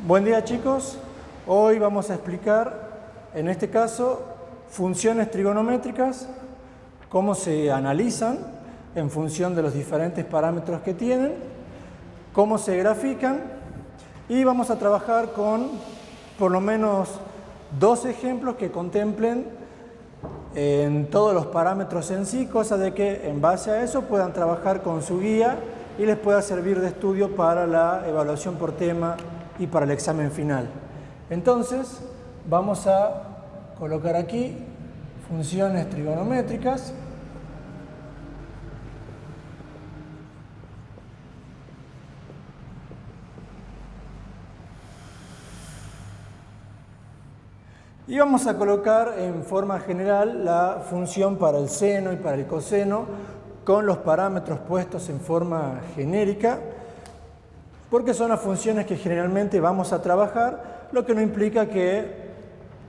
Buen día, chicos. Hoy vamos a explicar, en este caso, funciones trigonométricas, cómo se analizan en función de los diferentes parámetros que tienen, cómo se grafican, y vamos a trabajar con por lo menos dos ejemplos que contemplen en todos los parámetros en sí, cosa de que en base a eso puedan trabajar con su guía y les pueda servir de estudio para la evaluación por tema y para el examen final. Entonces, vamos a colocar aquí funciones trigonométricas. Y vamos a colocar en forma general la función para el seno y para el coseno con los parámetros puestos en forma genérica, porque son las funciones que generalmente vamos a trabajar, lo que no implica que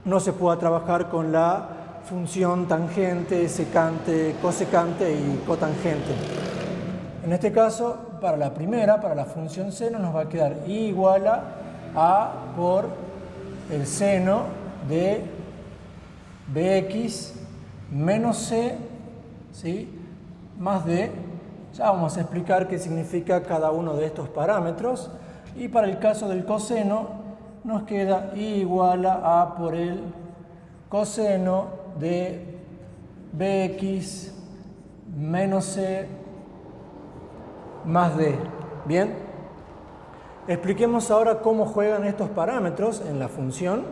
no se pueda trabajar con la función tangente, secante, cosecante y cotangente. En este caso, para la primera, para la función seno, nos va a quedar I igual a por el seno de bx menos c, ¿sí?, más d. Ya vamos a explicar qué significa cada uno de estos parámetros. Y para el caso del coseno, nos queda I igual a A por el coseno de bx menos c más d. Bien, expliquemos ahora cómo juegan estos parámetros en la función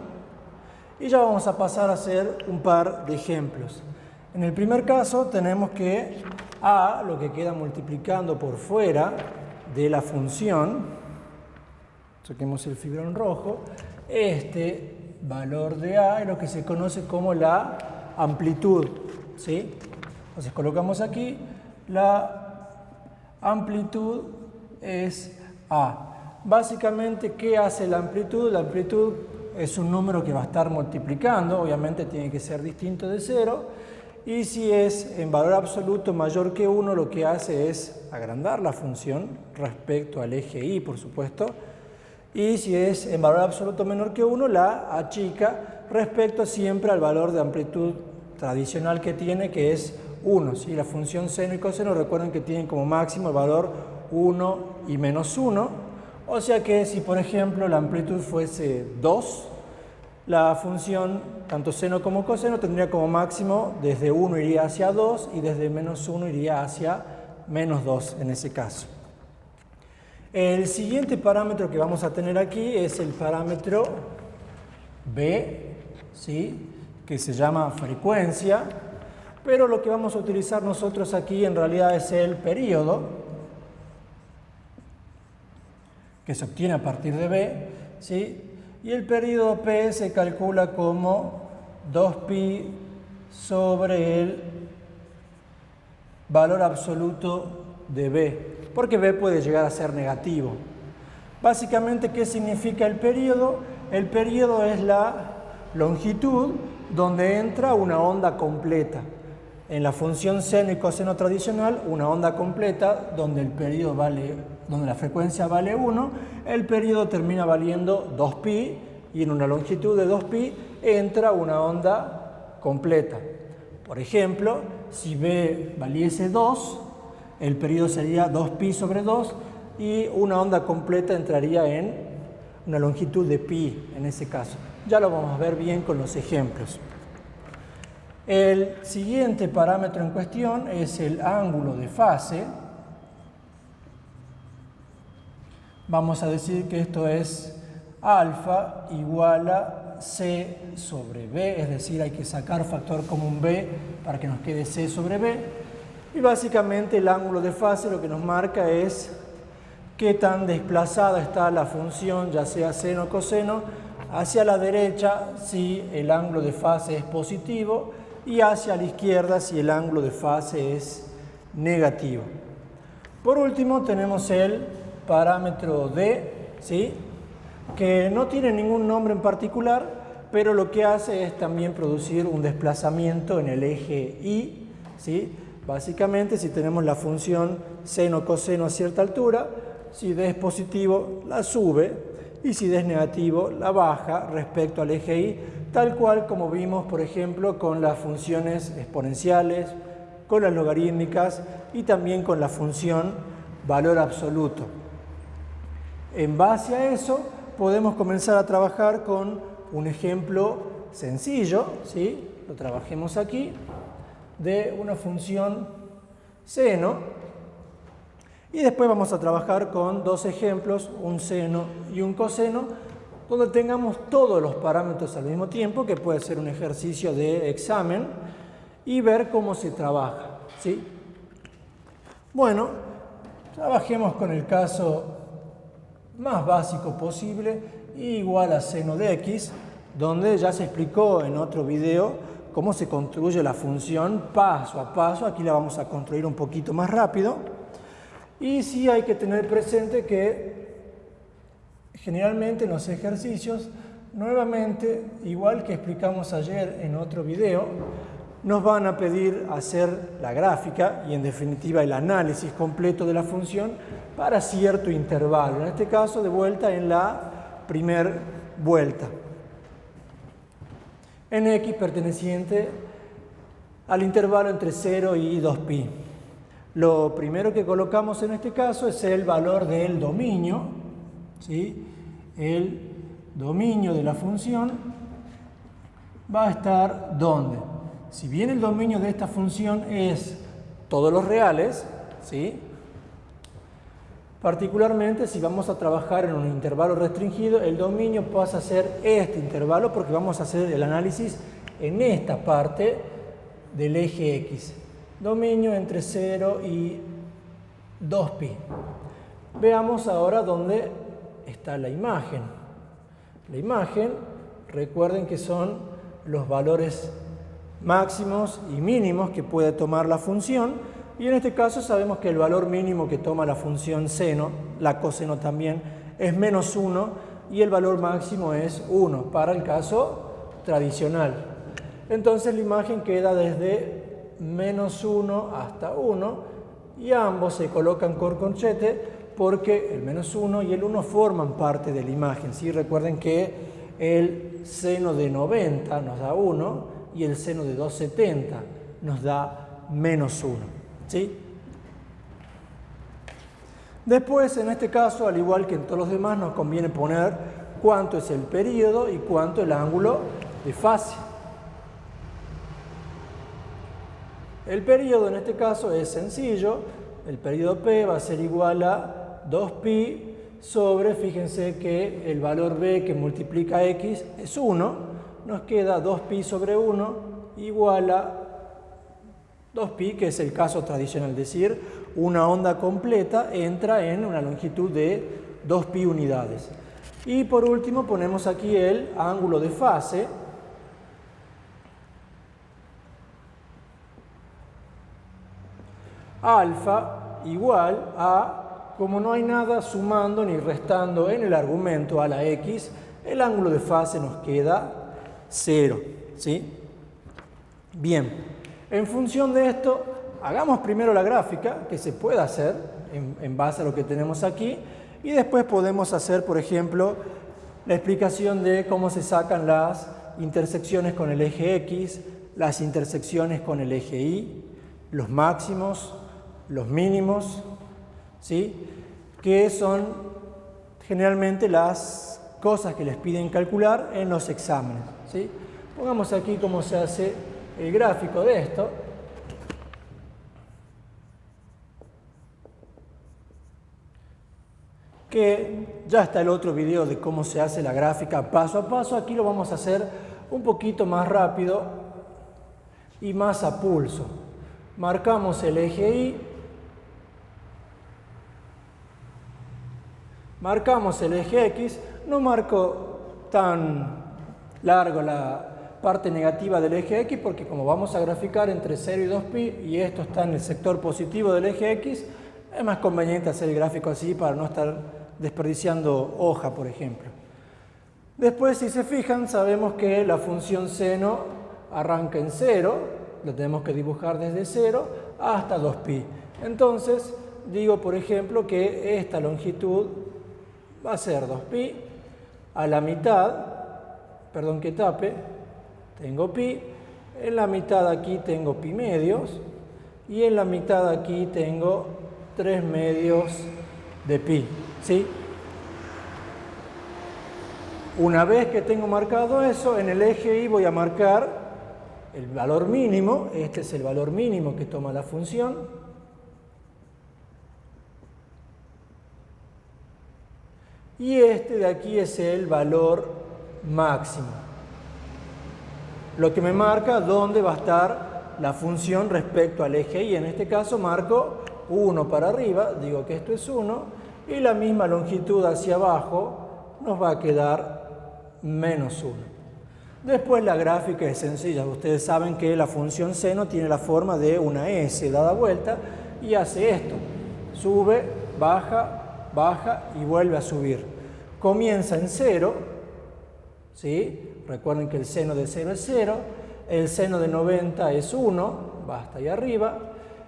y ya vamos a pasar a hacer un par de ejemplos. En el primer caso tenemos que A, lo que queda multiplicando por fuera de la función, saquemos el fibrón rojo, este valor de A es lo que se conoce como la amplitud, ¿sí? Entonces colocamos aquí, la amplitud es A. Básicamente, ¿qué hace la amplitud? La amplitud es un número que va a estar multiplicando, obviamente tiene que ser distinto de 0, y si es en valor absoluto mayor que 1, lo que hace es agrandar la función respecto al eje Y, por supuesto, y si es en valor absoluto menor que 1, la achica respecto siempre al valor de amplitud tradicional que tiene, que es 1. ¿Sí? La función seno y coseno, recuerden que tienen como máximo el valor 1 y menos 1, o sea que si por ejemplo la amplitud fuese 2, la función tanto seno como coseno tendría como máximo desde 1 iría hacia 2 y desde menos 1 iría hacia menos 2 en ese caso. El siguiente parámetro que vamos a tener aquí es el parámetro B, ¿sí?, que se llama frecuencia, pero lo que vamos a utilizar nosotros aquí en realidad es el período, que se obtiene a partir de B, ¿sí? Y el período P se calcula como 2pi sobre el valor absoluto de B, porque B puede llegar a ser negativo. Básicamente, ¿qué significa el período? El período es la longitud donde entra una onda completa. En la función seno y coseno tradicional, una onda completa donde el período donde la frecuencia vale 1, el período termina valiendo 2pi y en una longitud de 2pi entra una onda completa. Por ejemplo, si B valiese 2, el período sería 2pi sobre 2 y una onda completa entraría en una longitud de pi en ese caso. Ya lo vamos a ver bien con los ejemplos. El siguiente parámetro en cuestión es el ángulo de fase. Vamos a decir que esto es alfa igual a C sobre B, es decir, hay que sacar factor común B para que nos quede C sobre B. Y básicamente el ángulo de fase lo que nos marca es qué tan desplazada está la función, ya sea seno o coseno, hacia la derecha si el ángulo de fase es positivo y hacia la izquierda si el ángulo de fase es negativo. Por último tenemos el parámetro D, ¿sí?, que no tiene ningún nombre en particular, pero lo que hace es también producir un desplazamiento en el eje Y, ¿sí? Básicamente, si tenemos la función seno-coseno a cierta altura, si D es positivo, la sube, y si es negativo, la baja respecto al eje y, tal cual como vimos, por ejemplo, con las funciones exponenciales, con las logarítmicas y también con la función valor absoluto. En base a eso, podemos comenzar a trabajar con un ejemplo sencillo, ¿sí? Lo trabajemos aquí, de una función seno, y después vamos a trabajar con dos ejemplos, un seno y un coseno, donde tengamos todos los parámetros al mismo tiempo, que puede ser un ejercicio de examen, y ver cómo se trabaja, ¿sí? Bueno, trabajemos con el caso más básico posible, igual a seno de x, donde ya se explicó en otro video cómo se construye la función paso a paso. Aquí la vamos a construir un poquito más rápido. Y sí hay que tener presente que generalmente en los ejercicios, nuevamente, igual que explicamos ayer en otro video, nos van a pedir hacer la gráfica y en definitiva el análisis completo de la función para cierto intervalo. En este caso, de vuelta en la primera vuelta. En x perteneciente al intervalo entre 0 y 2pi. Lo primero que colocamos en este caso es el valor del dominio, ¿sí? El dominio de la función va a estar ¿dónde? Si bien el dominio de esta función es todos los reales, ¿sí? Particularmente si vamos a trabajar en un intervalo restringido, el dominio pasa a ser este intervalo porque vamos a hacer el análisis en esta parte del eje X. Dominio entre 0 y 2pi. Veamos ahora dónde está la imagen. La imagen, recuerden que son los valores máximos y mínimos que puede tomar la función, y en este caso sabemos que el valor mínimo que toma la función seno, la coseno también, es menos 1 y el valor máximo es 1 para el caso tradicional. Entonces la imagen queda desde menos 1 hasta 1 y ambos se colocan corchete porque el menos 1 y el 1 forman parte de la imagen, ¿sí? Recuerden que el seno de 90 nos da 1 y el seno de 270 nos da menos 1, ¿sí? Después, en este caso, al igual que en todos los demás, nos conviene poner cuánto es el período y cuánto el ángulo de fase. El período en este caso es sencillo. El período P va a ser igual a 2pi sobre, fíjense que el valor B que multiplica X es 1. Nos queda 2pi sobre 1 igual a 2pi, que es el caso tradicional, es decir, una onda completa entra en una longitud de 2pi unidades. Y por último ponemos aquí el ángulo de fase. Alfa igual a, como no hay nada sumando ni restando en el argumento a la x, el ángulo de fase nos queda 0, ¿sí? Bien, en función de esto, hagamos primero la gráfica, que se puede hacer en base a lo que tenemos aquí, y después podemos hacer, por ejemplo, la explicación de cómo se sacan las intersecciones con el eje X, las intersecciones con el eje Y, los máximos, los mínimos, ¿sí? Que son generalmente las cosas que les piden calcular en los exámenes, ¿sí? Pongamos aquí cómo se hace el gráfico de esto. Que ya está el otro video de cómo se hace la gráfica paso a paso. Aquí lo vamos a hacer un poquito más rápido y más a pulso. Marcamos el eje Y, marcamos el eje X. No marco tan largo la parte negativa del eje X porque como vamos a graficar entre 0 y 2pi y esto está en el sector positivo del eje X, es más conveniente hacer el gráfico así para no estar desperdiciando hoja, por ejemplo. Después, si se fijan, sabemos que la función seno arranca en 0, lo tenemos que dibujar desde 0 hasta 2pi. Entonces, digo, por ejemplo, que esta longitud va a ser 2pi A la mitad, perdón que tape, tengo pi. En la mitad aquí tengo pi medios. Y en la mitad aquí tengo 3 medios de pi. ¿Sí? Una vez que tengo marcado eso, en el eje y voy a marcar el valor mínimo. Este es el valor mínimo que toma la función. Y este de aquí es el valor máximo. Lo que me marca dónde va a estar la función respecto al eje y. En este caso marco 1 para arriba, digo que esto es 1, y la misma longitud hacia abajo nos va a quedar menos 1. Después la gráfica es sencilla. Ustedes saben que la función seno tiene la forma de una S dada vuelta y hace esto. Sube, baja, baja y vuelve a subir. Comienza en 0, ¿sí? Recuerden que el seno de 0 es 0, el seno de 90 es 1, va hasta ahí arriba,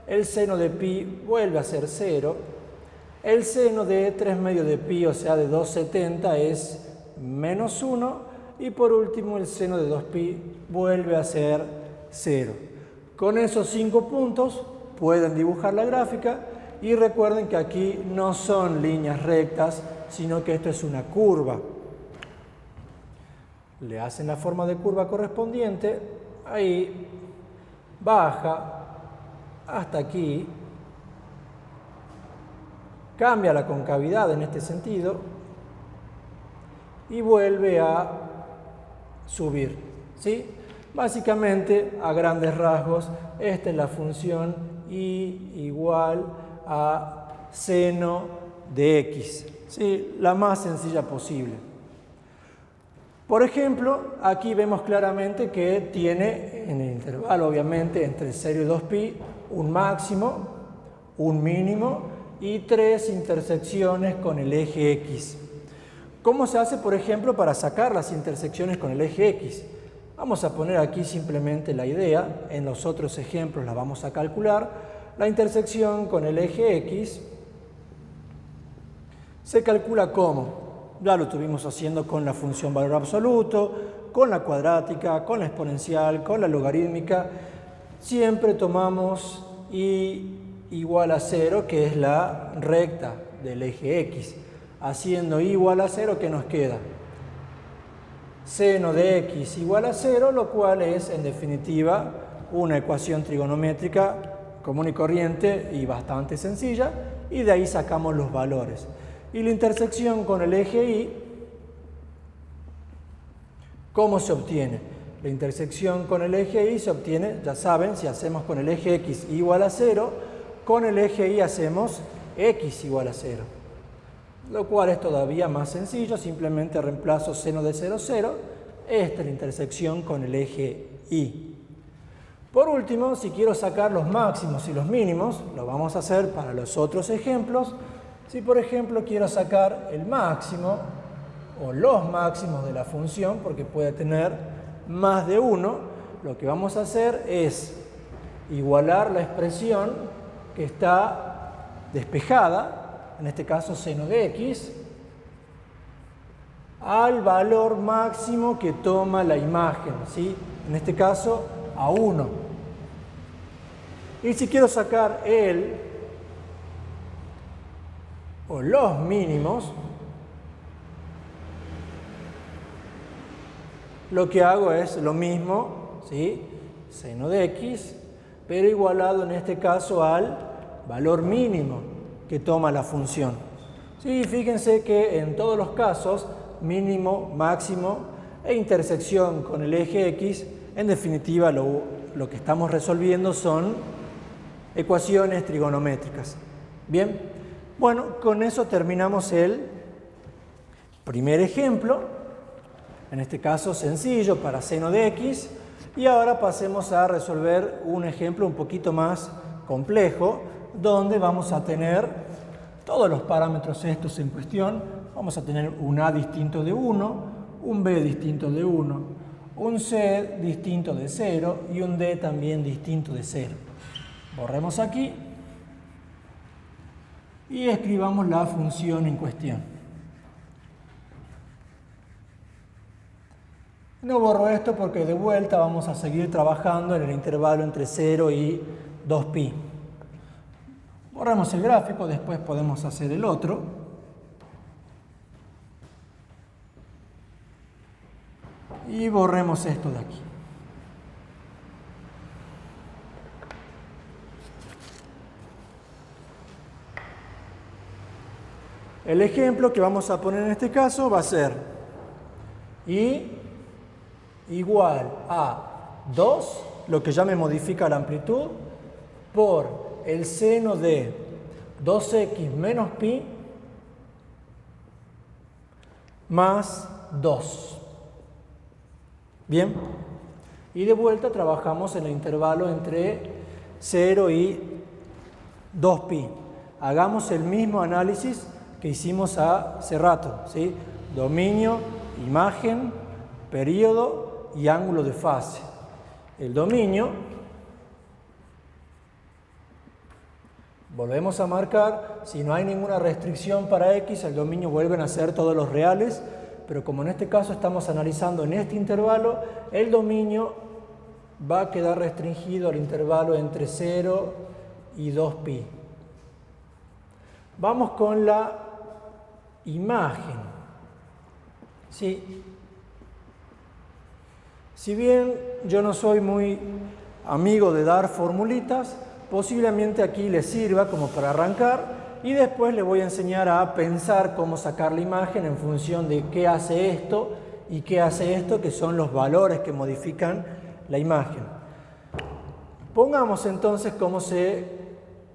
el seno de pi vuelve a ser 0, el seno de 3 medios de pi, o sea de 270, es menos 1, y por último el seno de 2pi vuelve a ser 0. Con esos 5 puntos pueden dibujar la gráfica y recuerden que aquí no son líneas rectas, sino que esto es una curva. Le hacen la forma de curva correspondiente, ahí baja hasta aquí, cambia la concavidad en este sentido y vuelve a subir, ¿sí? Básicamente, a grandes rasgos, esta es la función y igual a seno de x, ¿sí? La más sencilla posible. Por ejemplo, aquí vemos claramente que tiene en el intervalo, obviamente, entre 0 y 2pi, un máximo, un mínimo y 3 intersecciones con el eje x. ¿Cómo se hace, por ejemplo, para sacar las intersecciones con el eje x? Vamos a poner aquí simplemente la idea, en los otros ejemplos la vamos a calcular. La intersección con el eje x se calcula ¿cómo? Ya lo estuvimos haciendo con la función valor absoluto, con la cuadrática, con la exponencial, con la logarítmica. Siempre tomamos y igual a 0, que es la recta del eje x. Haciendo y igual a 0, ¿qué nos queda? Seno de x igual a 0, lo cual es, en definitiva, una ecuación trigonométrica común y corriente y bastante sencilla, y de ahí sacamos los valores. Y la intersección con el eje y, ¿cómo se obtiene? La intersección con el eje y se obtiene, ya saben, si hacemos con el eje x igual a 0, con el eje y hacemos x igual a 0. Lo cual es todavía más sencillo, simplemente reemplazo seno de 0, 0. Esta es la intersección con el eje y. Por último, si quiero sacar los máximos y los mínimos, lo vamos a hacer para los otros ejemplos. Si por ejemplo quiero sacar el máximo o los máximos de la función, porque puede tener más de uno, lo que vamos a hacer es igualar la expresión que está despejada, en este caso seno de x, al valor máximo que toma la imagen, ¿sí? En este caso a 1. Y si quiero sacar el o los mínimos, lo que hago es lo mismo, ¿sí? Seno de x, pero igualado en este caso al valor mínimo que toma la función. Sí, fíjense que en todos los casos, mínimo, máximo e intersección con el eje x, en definitiva lo que estamos resolviendo son ecuaciones trigonométricas. Bien, bueno, con eso terminamos el primer ejemplo, en este caso sencillo para seno de x, y ahora pasemos a resolver un ejemplo un poquito más complejo, donde vamos a tener todos los parámetros estos en cuestión. Vamos a tener un a distinto de 1, un b distinto de 1, un c distinto de 0 y un d también distinto de 0. Borremos aquí y escribamos la función en cuestión. No borro esto porque de vuelta vamos a seguir trabajando en el intervalo entre 0 y 2pi. Borramos el gráfico, después podemos hacer el otro. Y borremos esto de aquí. El ejemplo que vamos a poner en este caso va a ser y igual a 2, lo que ya me modifica la amplitud, por el seno de 2x menos pi más 2. Bien, y de vuelta trabajamos en el intervalo entre 0 y 2pi. Hagamos el mismo análisis que hicimos hace rato, ¿sí? Dominio, imagen, período y ángulo de fase. El dominio, volvemos a marcar, si no hay ninguna restricción para x, el dominio vuelven a ser todos los reales, pero como en este caso estamos analizando en este intervalo, el dominio va a quedar restringido al intervalo entre 0 y 2pi. Vamos con la imagen. Sí. Si bien yo no soy muy amigo de dar formulitas, posiblemente aquí les sirva como para arrancar y después les voy a enseñar a pensar cómo sacar la imagen en función de qué hace esto y qué hace esto, que son los valores que modifican la imagen. Pongamos entonces cómo se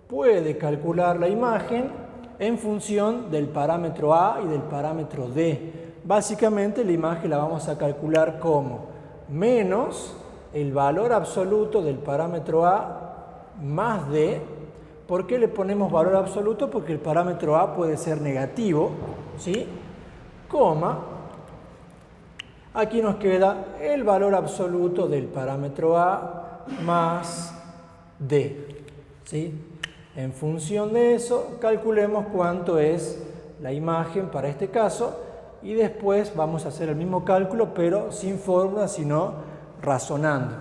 puede calcular la imagen en función del parámetro A y del parámetro D. Básicamente la imagen la vamos a calcular como menos el valor absoluto del parámetro A más D. ¿Por qué le ponemos valor absoluto? Porque el parámetro A puede ser negativo, ¿sí? Coma, aquí nos queda el valor absoluto del parámetro A más D, ¿sí? En función de eso, calculemos cuánto es la imagen para este caso y después vamos a hacer el mismo cálculo, pero sin fórmula, sino razonando.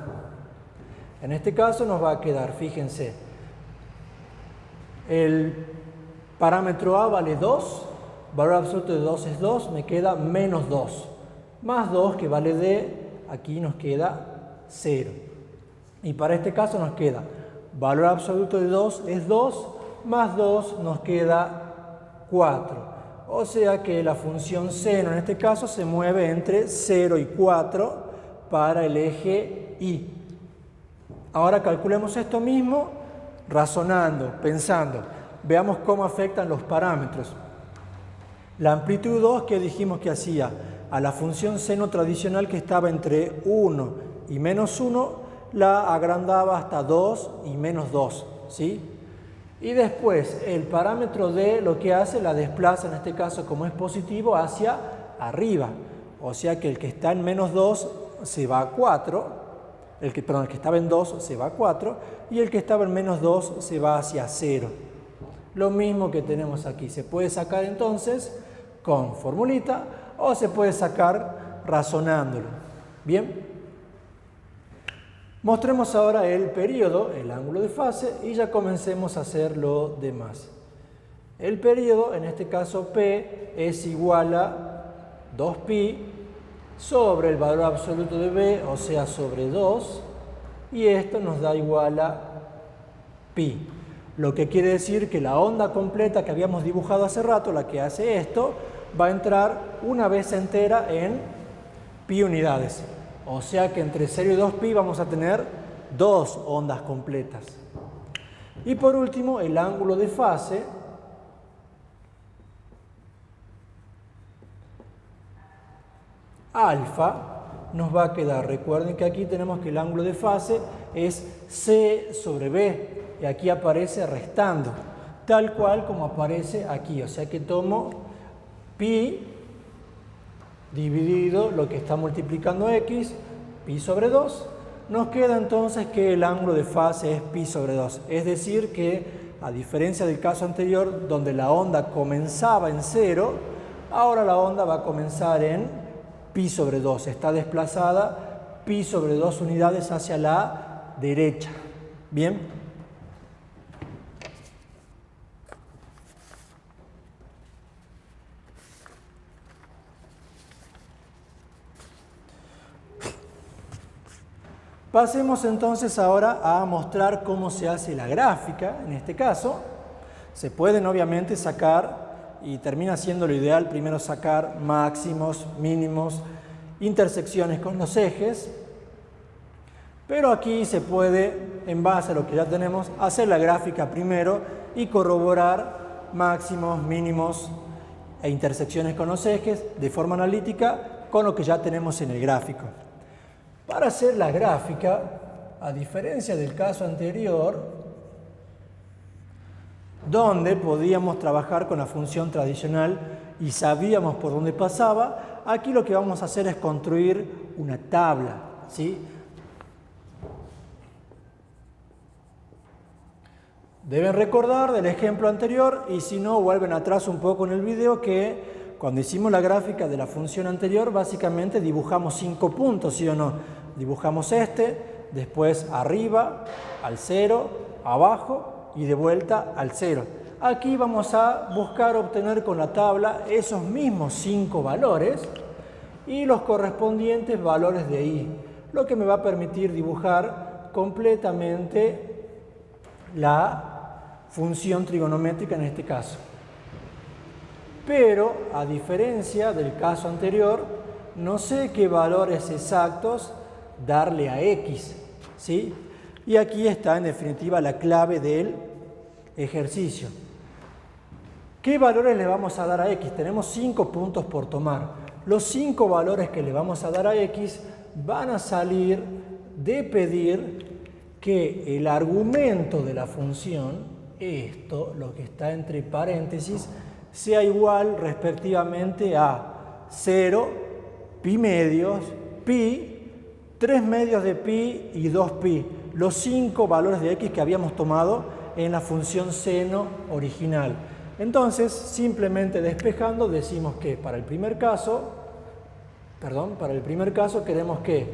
En este caso nos va a quedar, fíjense, el parámetro A vale 2, valor absoluto de 2 es 2, me queda menos 2, más 2 que vale D, aquí nos queda 0. Y para este caso nos queda valor absoluto de 2 es 2, más 2 nos queda 4. O sea que la función seno en este caso se mueve entre 0 y 4 para el eje Y. Ahora calculemos esto mismo razonando, pensando. Veamos cómo afectan los parámetros. La amplitud 2 que dijimos que hacía a la función seno tradicional que estaba entre 1 y menos 1, la agrandaba hasta 2 y menos 2, ¿sí? Y después el parámetro D lo que hace, la desplaza en este caso como es positivo hacia arriba. O sea que el que está en menos 2 se va a 4, el que estaba en 2 se va a 4 y el que estaba en menos 2 se va hacia 0. Lo mismo que tenemos aquí. Se puede sacar entonces con formulita o se puede sacar razonándolo. Bien. Mostremos ahora el período, el ángulo de fase, y ya comencemos a hacer lo demás. El período, en este caso P, es igual a 2pi sobre el valor absoluto de B, o sea, sobre 2, y esto nos da igual a pi. Lo que quiere decir que la onda completa que habíamos dibujado hace rato, la que hace esto, va a entrar una vez entera en pi unidades. O sea que entre 0 y 2pi vamos a tener 2 ondas completas. Y por último, el ángulo de fase alfa nos va a quedar. Recuerden que aquí tenemos que el ángulo de fase es C sobre B y aquí aparece restando, tal cual como aparece aquí. O sea que tomo pi dividido lo que está multiplicando x, pi sobre 2, nos queda entonces que el ángulo de fase es pi sobre 2. Es decir que, a diferencia del caso anterior, donde la onda comenzaba en 0, ahora la onda va a comenzar en pi sobre 2. Está desplazada pi sobre 2 unidades hacia la derecha. Bien. Pasemos entonces ahora a mostrar cómo se hace la gráfica. En este caso, se pueden obviamente sacar, y termina siendo lo ideal, primero sacar máximos, mínimos, intersecciones con los ejes. Pero aquí se puede, en base a lo que ya tenemos, hacer la gráfica primero y corroborar máximos, mínimos e intersecciones con los ejes de forma analítica con lo que ya tenemos en el gráfico. Para hacer la gráfica, a diferencia del caso anterior, donde podíamos trabajar con la función tradicional y sabíamos por dónde pasaba, aquí lo que vamos a hacer es construir una tabla, ¿sí? Deben recordar del ejemplo anterior, y si no, vuelven atrás un poco en el video, que cuando hicimos la gráfica de la función anterior, básicamente dibujamos 5 puntos, ¿sí o no? Dibujamos después arriba, al 0, abajo y de vuelta al 0. Aquí vamos a buscar obtener con la tabla esos mismos 5 valores y los correspondientes valores de i, lo que me va a permitir dibujar completamente la función trigonométrica en este caso. Pero, a diferencia del caso anterior, no sé qué valores exactos darle a x, ¿sí? Y aquí está, en definitiva, la clave del ejercicio. ¿Qué valores le vamos a dar a x? Tenemos 5 puntos por tomar. Los 5 valores que le vamos a dar a x van a salir de pedir que el argumento de la función, esto, lo que está entre paréntesis, sea igual respectivamente a 0, pi medios, pi, 3 medios de pi y 2pi, los 5 valores de x que habíamos tomado en la función seno original. Entonces, simplemente despejando, decimos que para el primer caso queremos que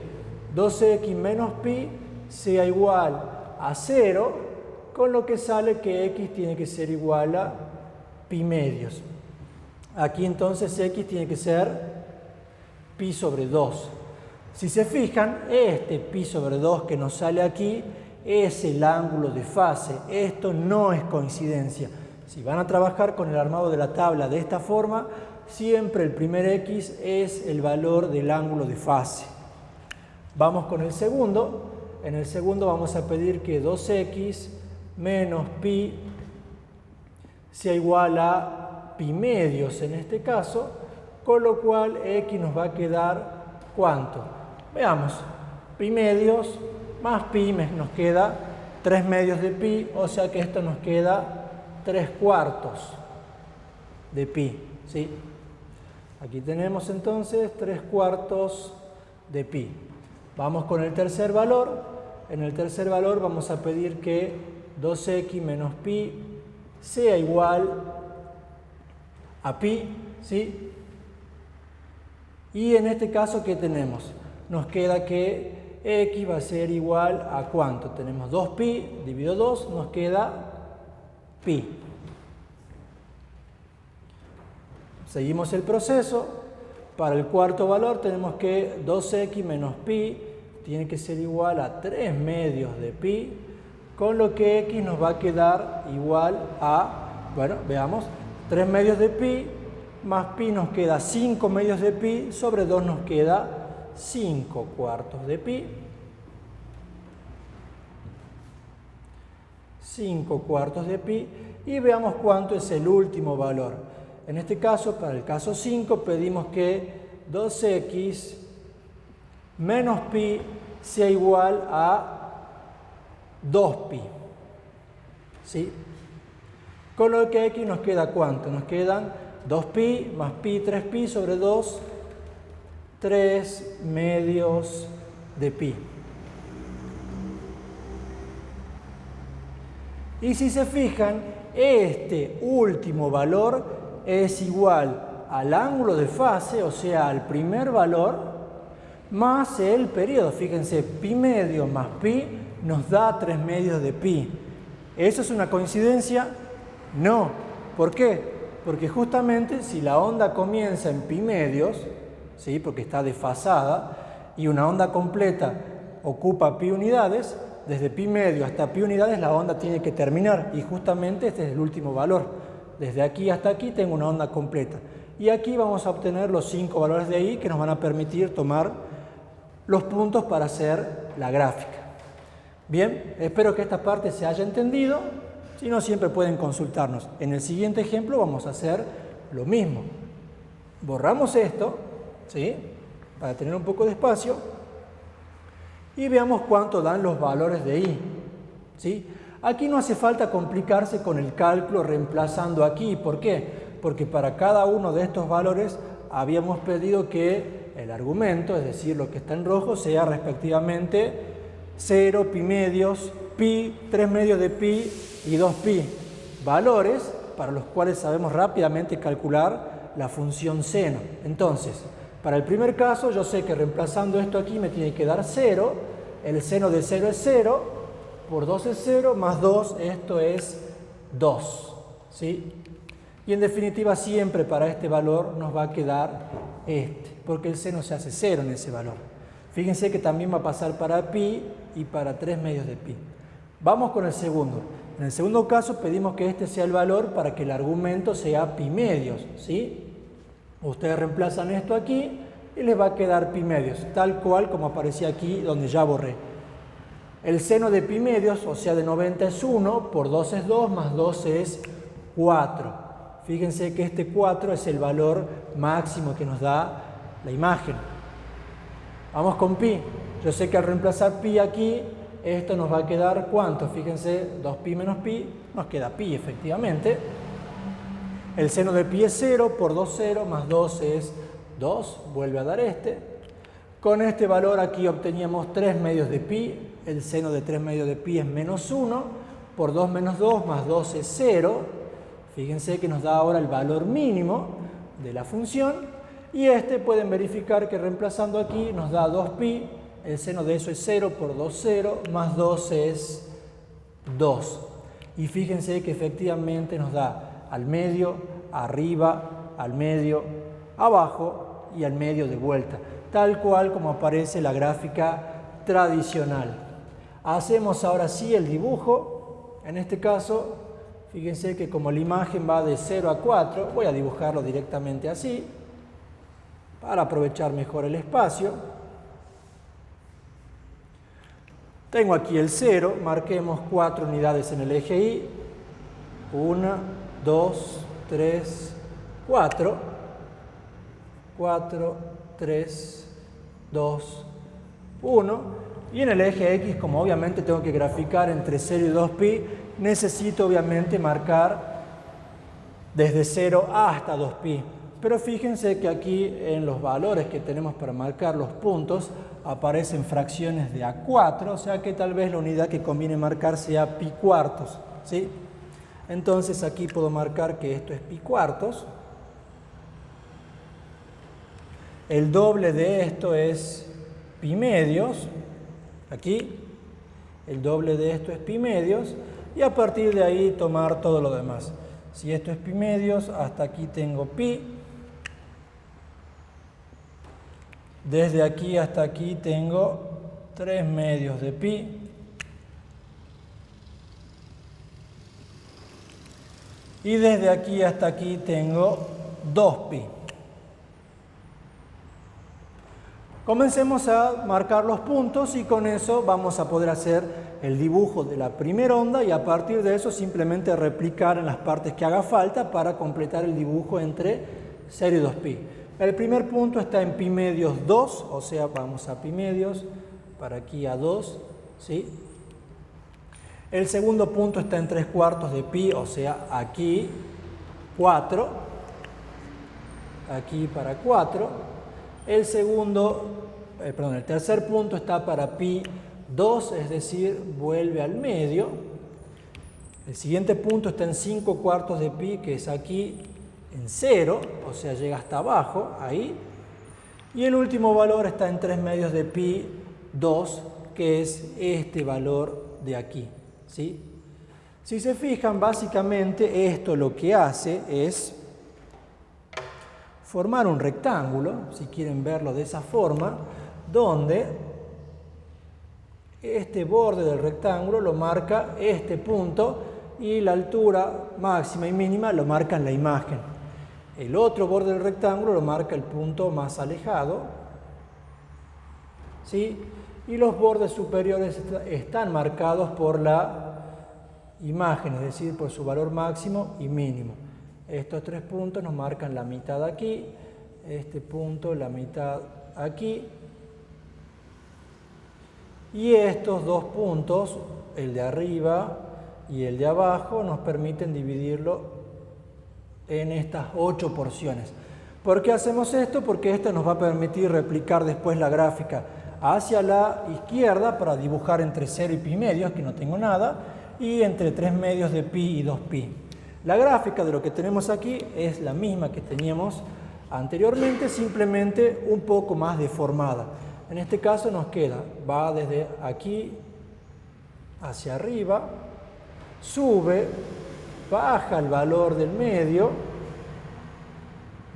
2x menos pi sea igual a 0, con lo que sale que x tiene que ser igual a pi medios. Aquí entonces x tiene que ser pi sobre 2. Si se fijan, este pi sobre 2 que nos sale aquí es el ángulo de fase. Esto no es coincidencia. Si van a trabajar con el armado de la tabla de esta forma, siempre el primer x es el valor del ángulo de fase. Vamos con el segundo. En el segundo vamos a pedir que 2x menos pi sea igual a pi medios en este caso, con lo cual x nos va a quedar ¿cuánto? Veamos, pi medios más pi nos queda 3 medios de pi, o sea que esto nos queda 3/4 de pi, ¿sí? Aquí tenemos entonces 3/4 de pi. Vamos con el tercer valor. En el tercer valor vamos a pedir que 2x menos pi sea igual a pi, ¿sí? Y en este caso, ¿qué tenemos? Nos queda que x va a ser igual a ¿cuánto? Tenemos 2pi dividido 2, nos queda pi. Seguimos el proceso. Para el cuarto valor tenemos que 2x menos pi tiene que ser igual a 3 medios de pi, con lo que x nos va a quedar igual a, bueno, veamos, 3 medios de pi más pi nos queda 5 medios de pi, sobre 2 nos queda 5/4 de pi. 5/4 de pi. Y veamos cuánto es el último valor. En este caso, para el caso 5, pedimos que 2x menos pi sea igual a 2pi. ¿Sí? Con lo que x nos queda ¿cuánto? Nos quedan 2pi más pi, 3pi sobre 2, 3 medios de pi. Y si se fijan, este último valor es igual al ángulo de fase, o sea, al primer valor, más el periodo. Fíjense, pi medio más pi nos da 3 medios de pi. ¿Eso es una coincidencia? No. ¿Por qué? Porque justamente si la onda comienza en pi medios, ¿sí? Porque está desfasada, y una onda completa ocupa pi unidades, desde pi medio hasta pi unidades la onda tiene que terminar, y justamente este es el último valor. Desde aquí hasta aquí tengo una onda completa. Y aquí vamos a obtener los 5 valores de I que nos van a permitir tomar los puntos para hacer la gráfica. Bien, espero que esta parte se haya entendido. Si no, siempre pueden consultarnos. En el siguiente ejemplo vamos a hacer lo mismo. Borramos esto, ¿sí? Para tener un poco de espacio. Y veamos cuánto dan los valores de I, ¿sí? Aquí no hace falta complicarse con el cálculo reemplazando aquí. ¿Por qué? Porque para cada uno de estos valores habíamos pedido que el argumento, es decir, lo que está en rojo, sea respectivamente 0, pi medios, pi, 3 medios de pi y 2pi. Valores para los cuales sabemos rápidamente calcular la función seno. Entonces, para el primer caso yo sé que reemplazando esto aquí me tiene que dar 0. El seno de 0 es 0. Por 2 es 0, más 2, esto es 2, ¿sí? Y en definitiva siempre para este valor nos va a quedar este, porque el seno se hace 0 en ese valor. Fíjense que también va a pasar para pi y para 3 medios de pi. Vamos con el segundo. En el segundo caso pedimos que este sea el valor para que el argumento sea pi medios, ¿sí? Ustedes reemplazan esto aquí y les va a quedar pi medios, tal cual como aparecía aquí donde ya borré. El seno de pi medios, o sea de 90 es 1, por 2 es 2, más 2 es 4. Fíjense que este 4 es el valor máximo que nos da la imagen. Vamos con pi. Yo sé que al reemplazar pi aquí, esto nos va a quedar ¿cuánto? Fíjense, 2pi menos pi, nos queda pi efectivamente. El seno de pi es 0, por 2 0, más 2 es 2, vuelve a dar este. Con este valor aquí obteníamos 3 medios de pi. El seno de 3 medios de pi es menos 1, por 2 menos 2, más 2 es 0. Fíjense que nos da ahora el valor mínimo de la función. Y este pueden verificar que reemplazando aquí nos da 2pi. El seno de eso es 0, por 2 0, más 2 es 2. Y fíjense que efectivamente nos da al medio, arriba, al medio, abajo y al medio de vuelta. Tal cual como aparece la gráfica tradicional. Hacemos ahora sí el dibujo. En este caso, fíjense que como la imagen va de 0 a 4, voy a dibujarlo directamente así, para aprovechar mejor el espacio. Tengo aquí el 0, marquemos 4 unidades en el eje Y. 1, 2, 3, 4. 4, 3, 2, 1. Y en el eje X, como obviamente tengo que graficar entre 0 y 2pi, necesito obviamente marcar desde 0 hasta 2pi. Pero fíjense que aquí en los valores que tenemos para marcar los puntos aparecen fracciones de A4, o sea que tal vez la unidad que conviene marcar sea pi cuartos, ¿sí? Entonces aquí puedo marcar que esto es pi cuartos. El doble de esto es pi medios. Aquí el doble de esto es pi medios y a partir de ahí tomar todo lo demás. Si esto es pi medios, hasta aquí tengo pi. Desde aquí hasta aquí tengo 3 medios de pi. Y desde aquí hasta aquí tengo 2pi. Comencemos a marcar los puntos y con eso vamos a poder hacer el dibujo de la primera onda y a partir de eso simplemente replicar en las partes que haga falta para completar el dibujo entre 0 y 2pi. El primer punto está en pi medios 2, o sea, vamos a pi medios, para aquí a 2, ¿sí? El segundo punto está en 3 cuartos de pi, o sea, aquí 4, aquí para 4. El tercer punto está para pi 2, es decir, vuelve al medio. El siguiente punto está en 5 cuartos de pi, que es aquí en 0, o sea, llega hasta abajo, ahí. Y el último valor está en 3 medios de pi 2, que es este valor de aquí, ¿sí? Si se fijan, básicamente esto lo que hace es formar un rectángulo, si quieren verlo de esa forma, donde este borde del rectángulo lo marca este punto y la altura máxima y mínima lo marca en la imagen. El otro borde del rectángulo lo marca el punto más alejado, ¿sí? Y los bordes superiores están marcados por la imagen, es decir, por su valor máximo y mínimo. Estos 3 puntos nos marcan la mitad aquí, este punto la mitad aquí, y estos 2 puntos, el de arriba y el de abajo, nos permiten dividirlo en estas 8 porciones. ¿Por qué hacemos esto? Porque esto nos va a permitir replicar después la gráfica hacia la izquierda para dibujar entre 0 y pi medios, que no tengo nada, y entre 3 medios de pi y 2pi. La gráfica de lo que tenemos aquí es la misma que teníamos anteriormente, simplemente un poco más deformada. En este caso nos queda, va desde aquí hacia arriba, sube, baja el valor del medio,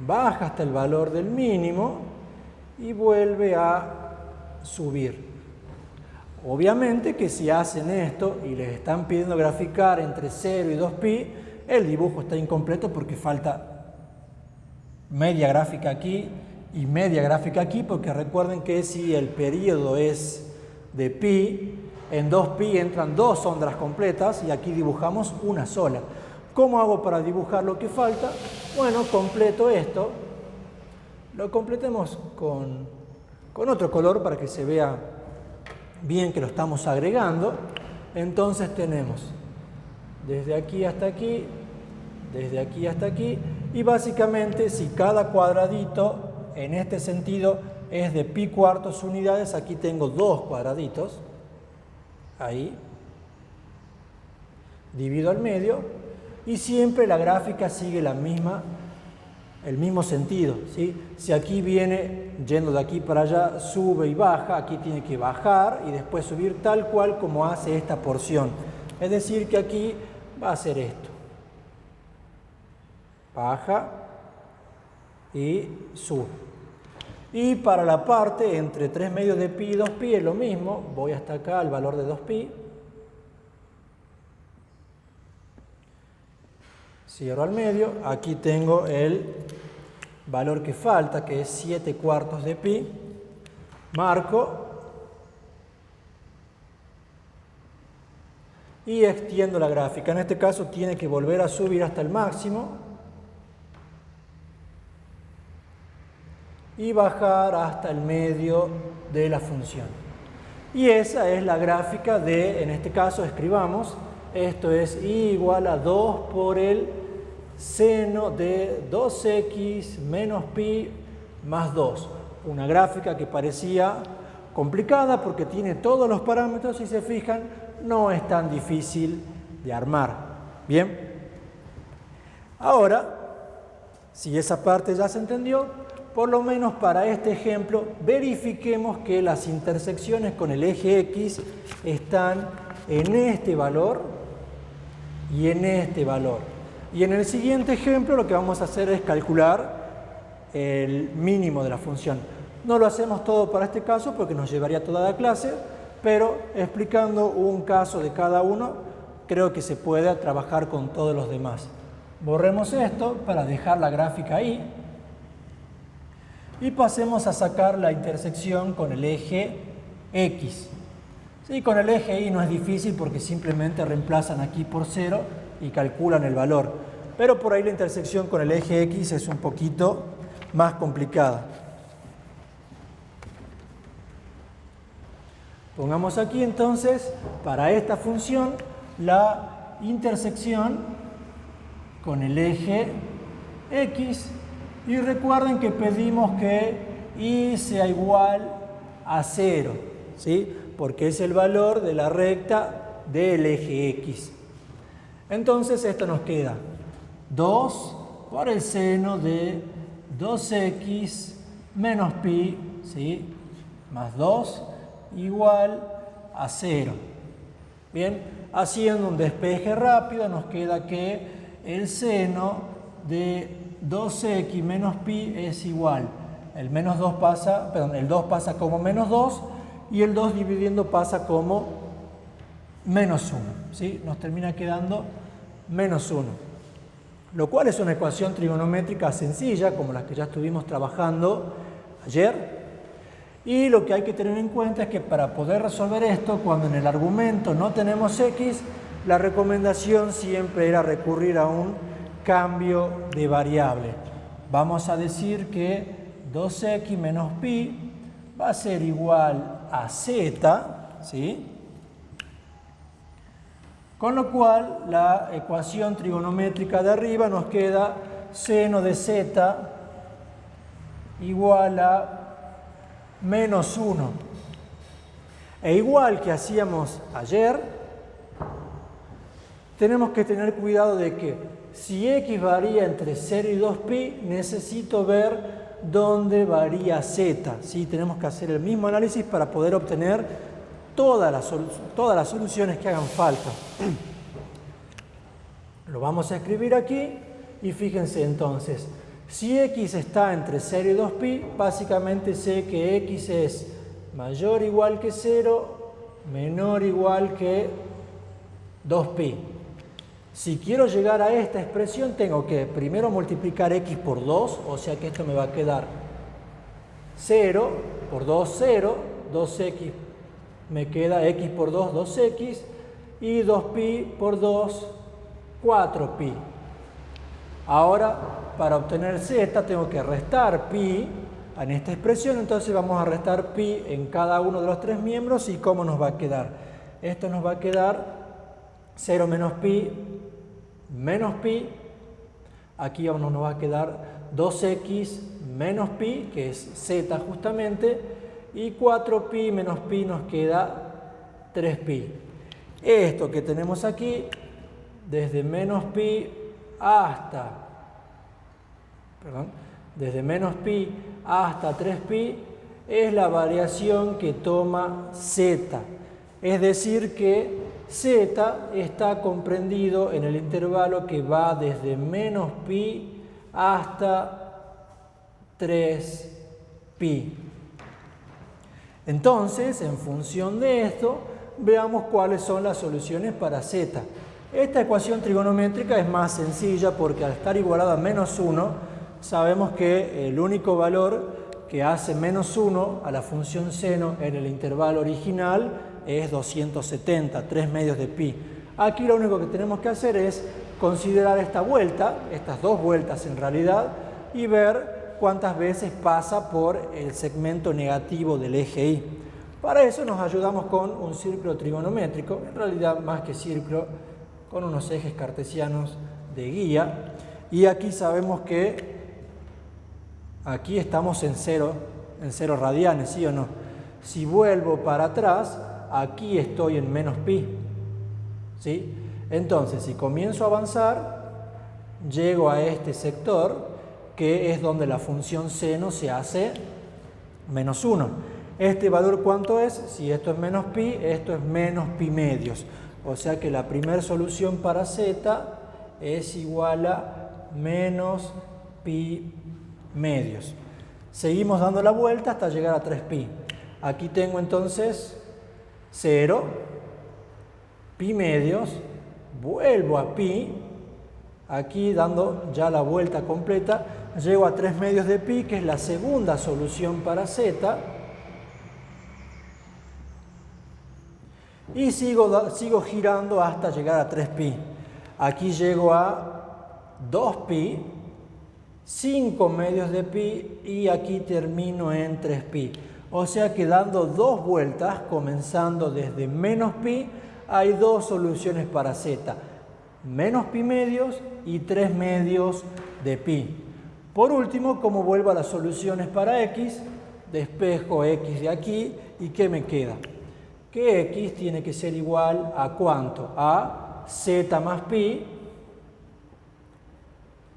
baja hasta el valor del mínimo y vuelve a subir. Obviamente que si hacen esto y les están pidiendo graficar entre 0 y 2pi, el dibujo está incompleto porque falta media gráfica aquí y media gráfica aquí, porque recuerden que si el periodo es de pi, en 2pi entran 2 ondas completas y aquí dibujamos una sola. ¿Cómo hago para dibujar lo que falta? Bueno, completo esto, lo completemos con otro color para que se vea bien que lo estamos agregando. Entonces tenemos desde aquí hasta aquí, desde aquí hasta aquí, y básicamente si cada cuadradito en este sentido es de pi cuartos unidades, aquí tengo 2 cuadraditos, ahí, divido al medio, y siempre la gráfica sigue el mismo sentido, ¿sí? Si aquí viene yendo de aquí para allá, sube y baja, aquí tiene que bajar y después subir tal cual como hace esta porción. Es decir, que aquí va a ser esto. Baja y sube. Y para la parte entre 3 medios de pi y 2pi es lo mismo. Voy hasta acá al valor de 2pi. Cierro al medio. Aquí tengo el valor que falta, que es 7 cuartos de pi. Marco. Y extiendo la gráfica. En este caso tiene que volver a subir hasta el máximo. Y bajar hasta el medio de la función. Y esa es la gráfica de, en este caso, escribamos, esto es igual a 2 por el seno de 2x menos pi más 2. Una gráfica que parecía complicada porque tiene todos los parámetros, si se fijan, no es tan difícil de armar. Bien. Ahora, si esa parte ya se entendió, por lo menos para este ejemplo, verifiquemos que las intersecciones con el eje X están en este valor y en este valor. Y en el siguiente ejemplo lo que vamos a hacer es calcular el mínimo de la función. No lo hacemos todo para este caso porque nos llevaría toda la clase, pero explicando un caso de cada uno, creo que se puede trabajar con todos los demás. Borremos esto para dejar la gráfica ahí. Y pasemos a sacar la intersección con el eje X. Sí, con el eje Y no es difícil porque simplemente reemplazan aquí por 0 y calculan el valor. Pero por ahí la intersección con el eje X es un poquito más complicada. Pongamos aquí entonces, para esta función, la intersección con el eje X. Y recuerden que pedimos que Y sea igual a 0, ¿sí? Porque es el valor de la recta del eje X. Entonces esto nos queda 2 por el seno de 2x menos pi, ¿sí? Más 2 igual a 0. Bien, haciendo un despeje rápido nos queda que el seno de 2x menos pi es igual. El 2 pasa como menos 2 y el 2 dividiendo pasa como menos 1. ¿Sí? Nos termina quedando menos 1. Lo cual es una ecuación trigonométrica sencilla, como las que ya estuvimos trabajando ayer. Y lo que hay que tener en cuenta es que para poder resolver esto, cuando en el argumento no tenemos x, la recomendación siempre era recurrir a un cambio de variable. Vamos a decir que 2x menos pi va a ser igual a z, ¿sí? Con lo cual la ecuación trigonométrica de arriba nos queda seno de z igual a menos 1. E igual que hacíamos ayer, tenemos que tener cuidado de que si x varía entre 0 y 2pi, necesito ver dónde varía z. ¿Sí? Tenemos que hacer el mismo análisis para poder obtener todas las soluciones que hagan falta. Lo vamos a escribir aquí y fíjense entonces. Si x está entre 0 y 2pi, básicamente sé que x es mayor o igual que 0, menor o igual que 2pi. Si quiero llegar a esta expresión, tengo que primero multiplicar x por 2, o sea que esto me va a quedar 0, por 2, 0, 2x me queda x por 2, 2x, y 2pi por 2, 4pi. Ahora, para obtener z, tengo que restar pi en esta expresión, entonces vamos a restar pi en cada uno de los tres miembros, y ¿cómo nos va a quedar? Esto nos va a quedar 0 menos pi, aquí nos va a quedar 2x menos pi, que es z justamente, y 4pi menos pi nos queda 3pi. Esto que tenemos aquí, desde menos pi hasta 3pi, es la variación que toma z. Es decir que z está comprendido en el intervalo que va desde menos pi hasta 3pi. Entonces, en función de esto, veamos cuáles son las soluciones para z. Esta ecuación trigonométrica es más sencilla porque al estar igualada a menos 1, sabemos que el único valor que hace menos 1 a la función seno en el intervalo original es 270, 3 medios de pi. Aquí lo único que tenemos que hacer es considerar esta vuelta, estas dos vueltas en realidad, y ver cuántas veces pasa por el segmento negativo del eje Y. Para eso nos ayudamos con un círculo trigonométrico, en realidad más que círculo, con unos ejes cartesianos de guía. Y aquí sabemos que aquí estamos en 0 radianes, ¿sí o no? Si vuelvo para atrás, aquí estoy en menos pi, ¿sí? Entonces, si comienzo a avanzar, llego a este sector, que es donde la función seno se hace menos 1. ¿Este valor cuánto es? Si esto es menos pi, esto es menos pi medios. O sea que la primera solución para z es igual a menos pi medios. Seguimos dando la vuelta hasta llegar a 3pi. Aquí tengo entonces 0, pi medios, vuelvo a pi, aquí dando ya la vuelta completa, llego a 3 medios de pi, que es la segunda solución para z, y sigo girando hasta llegar a 3pi. Aquí llego a 2pi, 5 medios de pi, y aquí termino en 3pi. O sea que dando dos vueltas, comenzando desde menos pi, hay dos soluciones para z. Menos pi medios y 3 medios de pi. Por último, como vuelvo a las soluciones para x, despejo x de aquí, ¿y qué me queda? Que x tiene que ser igual a ¿cuánto? A z más pi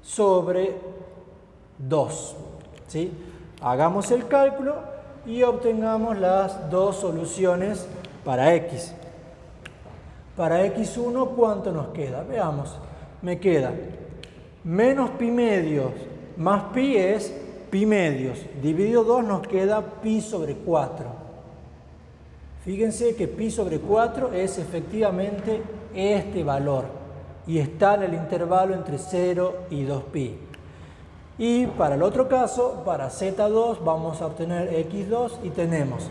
sobre 2. ¿Sí? Hagamos el cálculo y obtengamos las dos soluciones para x. Para x1, ¿cuánto nos queda? Veamos. Me queda menos pi medios más pi es pi medios. Dividido 2 nos queda pi sobre 4. Fíjense que pi sobre 4 es efectivamente este valor y está en el intervalo entre 0 y 2pi. Y para el otro caso, para z2, vamos a obtener x2 y tenemos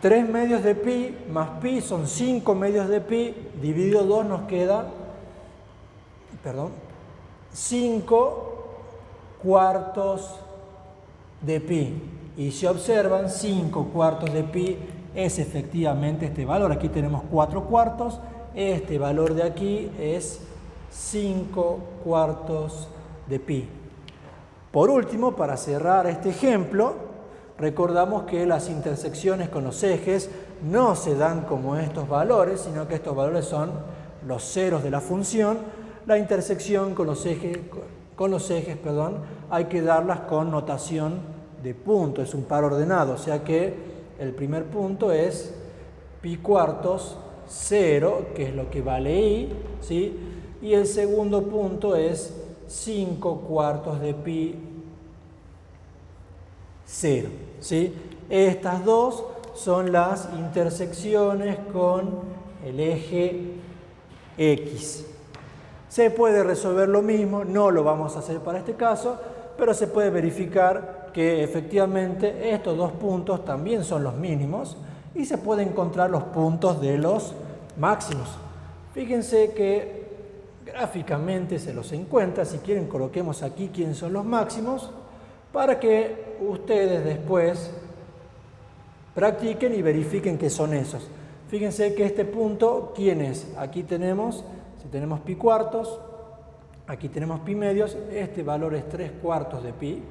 3 medios de pi más pi son 5 medios de pi, dividido 2 nos queda, 5 cuartos de pi. Y si observan, 5 cuartos de pi es efectivamente este valor. Aquí tenemos 4 cuartos, este valor de aquí es 5 cuartos de pi. Por último, para cerrar este ejemplo, recordamos que las intersecciones con los ejes no se dan como estos valores, sino que estos valores son los ceros de la función. La intersección con los ejes, hay que darlas con notación de punto, es un par ordenado, o sea que el primer punto es pi cuartos 0, que es lo que vale i, ¿sí? Y el segundo punto es 5 cuartos de pi 0, ¿sí? Estas dos son las intersecciones con el eje X. Se puede resolver lo mismo, no lo vamos a hacer para este caso, pero se puede verificar que efectivamente estos dos puntos también son los mínimos y se pueden encontrar los puntos de los máximos. Fíjense que gráficamente se los encuentra. Si quieren, coloquemos aquí quiénes son los máximos para que ustedes después practiquen y verifiquen que son esos. Fíjense que este punto, ¿quién es? Aquí tenemos, si tenemos pi cuartos, aquí tenemos pi medios, este valor es 3 cuartos de pi,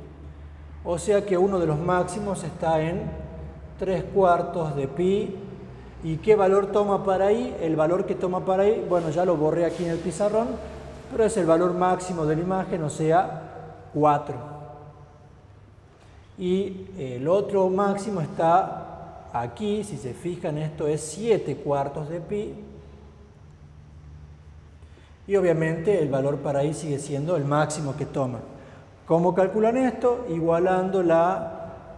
o sea que uno de los máximos está en 3 cuartos de pi. ¿Y qué valor toma para ahí? El valor que toma para ahí, bueno, ya lo borré aquí en el pizarrón, pero es el valor máximo de la imagen, o sea, 4. Y el otro máximo está aquí, si se fijan, esto es 7 cuartos de pi. Y obviamente el valor para ahí sigue siendo el máximo que toma. ¿Cómo calculan esto? Igualando la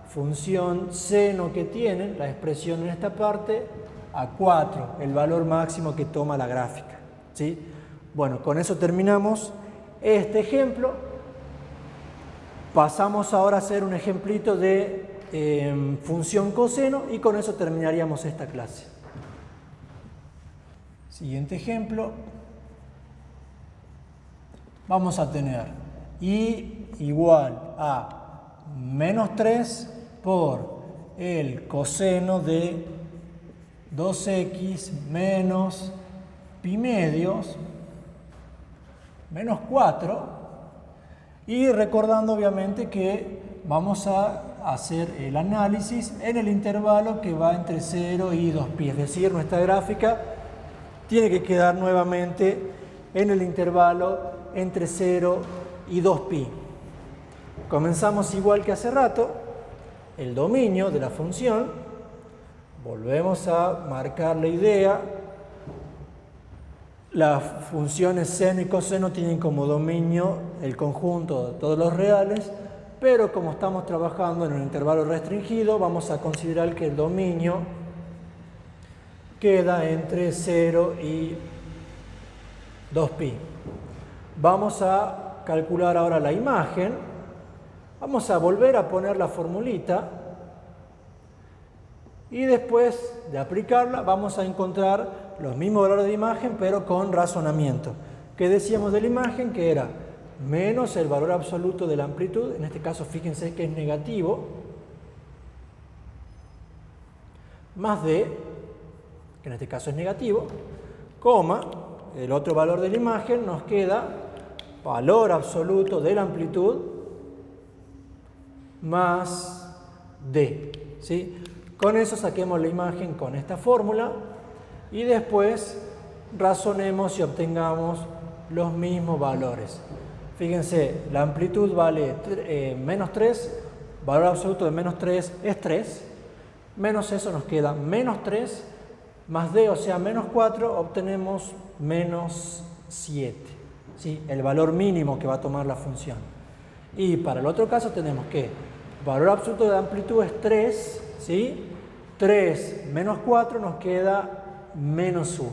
función seno que tienen, la expresión en esta parte, a 4, el valor máximo que toma la gráfica, ¿sí? Bueno, con eso terminamos este ejemplo. Pasamos ahora a hacer un ejemplito de función coseno y con eso terminaríamos esta clase. Siguiente ejemplo. Vamos a tener y igual a menos 3 por el coseno de 2x menos pi medios menos 4, y recordando obviamente que vamos a hacer el análisis en el intervalo que va entre 0 y 2pi, es decir, nuestra gráfica tiene que quedar nuevamente en el intervalo entre 0 y 2pi. Comenzamos igual que hace rato, el dominio de la función. Volvemos a marcar la idea. Las funciones seno y coseno tienen como dominio el conjunto de todos los reales, pero como estamos trabajando en un intervalo restringido, vamos a considerar que el dominio queda entre 0 y 2pi. Vamos a calcular ahora la imagen. Vamos a volver a poner la formulita. Y después de aplicarla vamos a encontrar los mismos valores de imagen, pero con razonamiento. ¿Qué decíamos de la imagen? Que era menos el valor absoluto de la amplitud, en este caso fíjense que es negativo, más d, que en este caso es negativo, coma, el otro valor de la imagen nos queda valor absoluto de la amplitud más d, ¿sí? Con eso saquemos la imagen con esta fórmula y después razonemos y obtengamos los mismos valores. Fíjense, la amplitud vale menos 3, valor absoluto de menos 3 es 3, menos eso nos queda menos 3, más d, o sea, menos 4, obtenemos menos 7, ¿sí? El valor mínimo que va a tomar la función. Y para el otro caso tenemos que valor absoluto de amplitud es 3, ¿sí? 3 menos 4 nos queda menos 1.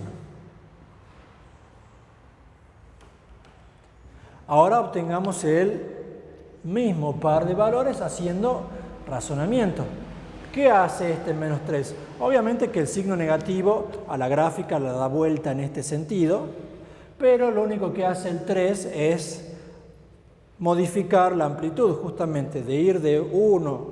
Ahora obtengamos el mismo par de valores haciendo razonamiento. ¿Qué hace este menos 3? Obviamente que el signo negativo a la gráfica la da vuelta en este sentido, pero lo único que hace el 3 es modificar la amplitud, justamente de ir de 1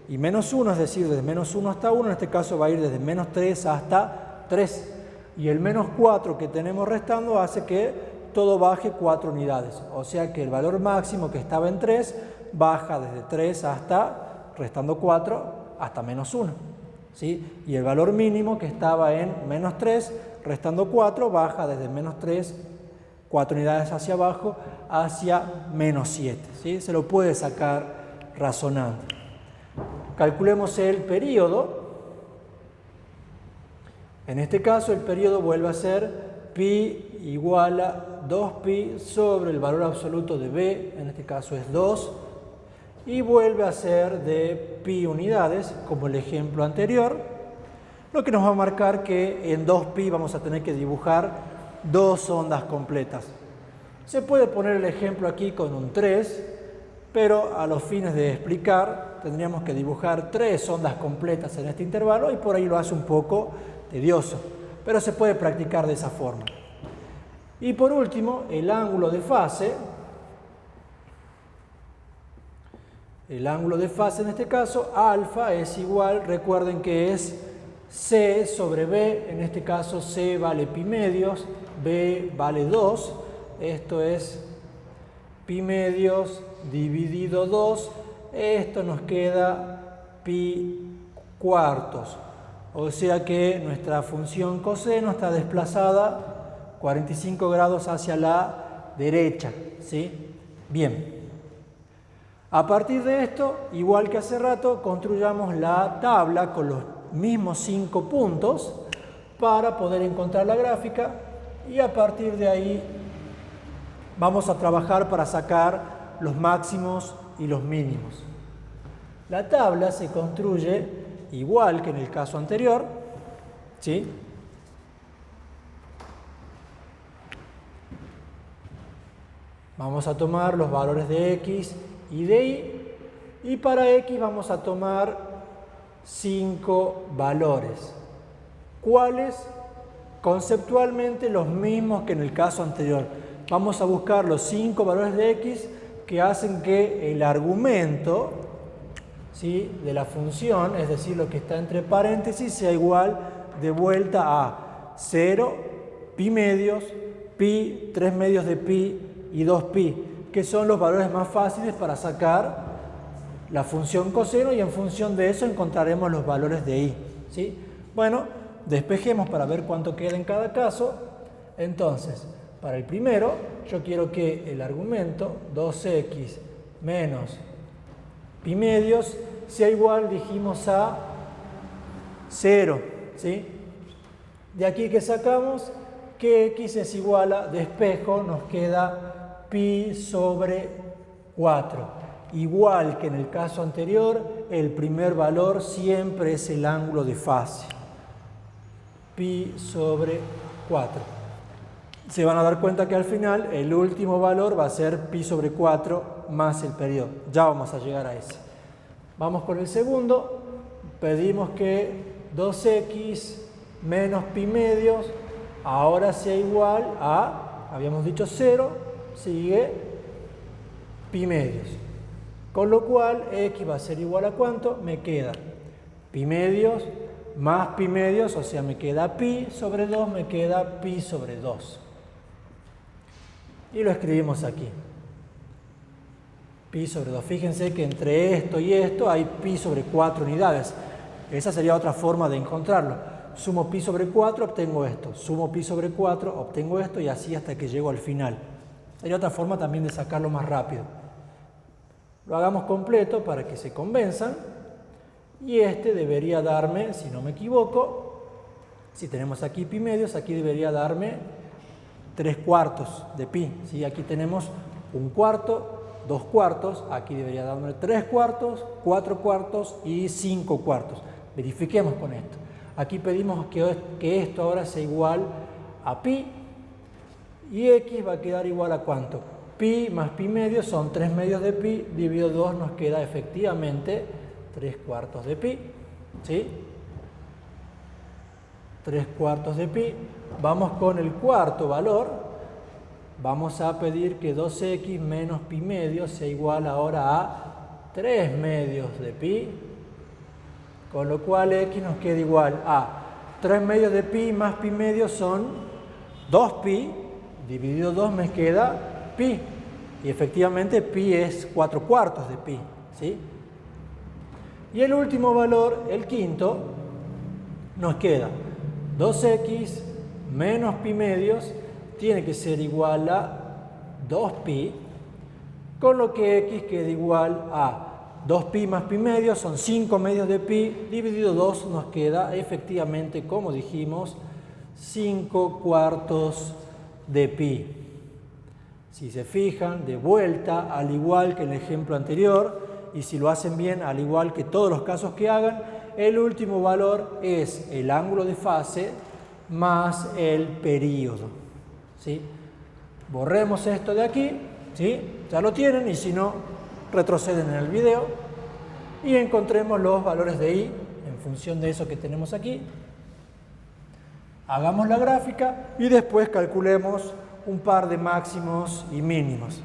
y menos 1, es decir, desde menos 1 hasta 1, en este caso va a ir desde menos 3 hasta 3. Y el menos 4 que tenemos restando hace que todo baje 4 unidades. O sea que el valor máximo que estaba en 3 baja desde 3 hasta, restando 4, hasta menos 1. ¿Sí? Y el valor mínimo que estaba en menos 3, restando 4, baja desde menos 3, 4 unidades hacia abajo, hacia menos 7. ¿Sí? Se lo puede sacar razonando. Calculemos el periodo. En este caso el periodo vuelve a ser pi igual a 2pi sobre el valor absoluto de b, en este caso es 2, y vuelve a ser de pi unidades, como el ejemplo anterior, lo que nos va a marcar que en 2pi vamos a tener que dibujar dos ondas completas. Se puede poner el ejemplo aquí con un 3, pero a los fines de explicar tendríamos que dibujar 3 ondas completas en este intervalo y por ahí lo hace un poco tedioso, pero se puede practicar de esa forma. Y por último, el ángulo de fase. El ángulo de fase en este caso, alfa, es igual, recuerden que es c sobre b, en este caso c vale pi medios, b vale 2, esto es pi medios dividido 2, esto nos queda pi cuartos. O sea que nuestra función coseno está desplazada 45 grados hacia la derecha, ¿sí? Bien. A partir de esto, igual que hace rato, construyamos la tabla con los mismos 5 puntos para poder encontrar la gráfica y a partir de ahí vamos a trabajar para sacar los máximos y los mínimos. La tabla se construye igual que en el caso anterior, ¿sí? Vamos a tomar los valores de x y de y para x vamos a tomar 5 valores. ¿Cuáles? Conceptualmente los mismos que en el caso anterior. Vamos a buscar los 5 valores de x que hacen que el argumento, ¿sí?, de la función, es decir, lo que está entre paréntesis, sea igual de vuelta a 0, pi medios, pi, 3 medios de pi y 2pi, que son los valores más fáciles para sacar la función coseno y en función de eso encontraremos los valores de y, ¿sí? Bueno, despejemos para ver cuánto queda en cada caso. Entonces, para el primero, yo quiero que el argumento 2x menos pi medios sea igual, dijimos, a 0, ¿sí? De aquí que sacamos que x es igual a despejo, nos queda pi sobre 4. Igual que en el caso anterior, el primer valor siempre es el ángulo de fase. Pi sobre 4. Se van a dar cuenta que al final el último valor va a ser pi sobre 4 más el periodo. Ya vamos a llegar a ese. Vamos con el segundo. Pedimos que 2x menos pi medios ahora sea igual a, habíamos dicho 0, sigue pi medios. Con lo cual x va a ser igual a ¿cuánto? Me queda pi medios más pi medios, o sea, me queda pi sobre 2, me queda pi sobre 2. Y lo escribimos aquí. Pi sobre 2. Fíjense que entre esto y esto hay pi sobre 4 unidades. Esa sería otra forma de encontrarlo. Sumo pi sobre 4, obtengo esto. Sumo pi sobre 4, obtengo esto y así hasta que llego al final. Hay otra forma también de sacarlo más rápido. Lo hagamos completo para que se convenzan. Y este debería darme, si no me equivoco, si tenemos aquí pi medios, aquí debería darme 3/4 de pi. ¿Sí? Aquí tenemos 1/4, 2/4, aquí debería darme 3/4, 4/4 y 5/4. Verifiquemos con esto. Aquí pedimos que esto ahora sea igual a pi y x va a quedar igual a ¿cuánto? Pi más pi medios son 3 medios de pi, dividido 2 nos queda efectivamente 3/4 de pi. ¿Sí? 3/4 de pi. Vamos con el cuarto valor. Vamos a pedir que 2x menos pi medios sea igual ahora a 3 medios de pi. Con lo cual x nos queda igual a 3 medios de pi más pi medios son 2pi. Dividido 2 me queda pi. Y efectivamente pi es 4/4 de pi. ¿Sí? Y el último valor, el quinto, nos queda 2x menos pi medios tiene que ser igual a 2pi, con lo que x queda igual a 2pi más pi medios son 5 medios de pi, dividido 2 nos queda efectivamente, como dijimos, 5/4 de pi. Si se fijan, de vuelta, al igual que en el ejemplo anterior, y si lo hacen bien, al igual que todos los casos que hagan, el último valor es el ángulo de fase más el período. ¿Sí? Borremos esto de aquí, ¿sí? Ya lo tienen, y si no, retroceden en el video y encontremos los valores de i en función de eso que tenemos aquí. Hagamos la gráfica y después calculemos un par de máximos y mínimos.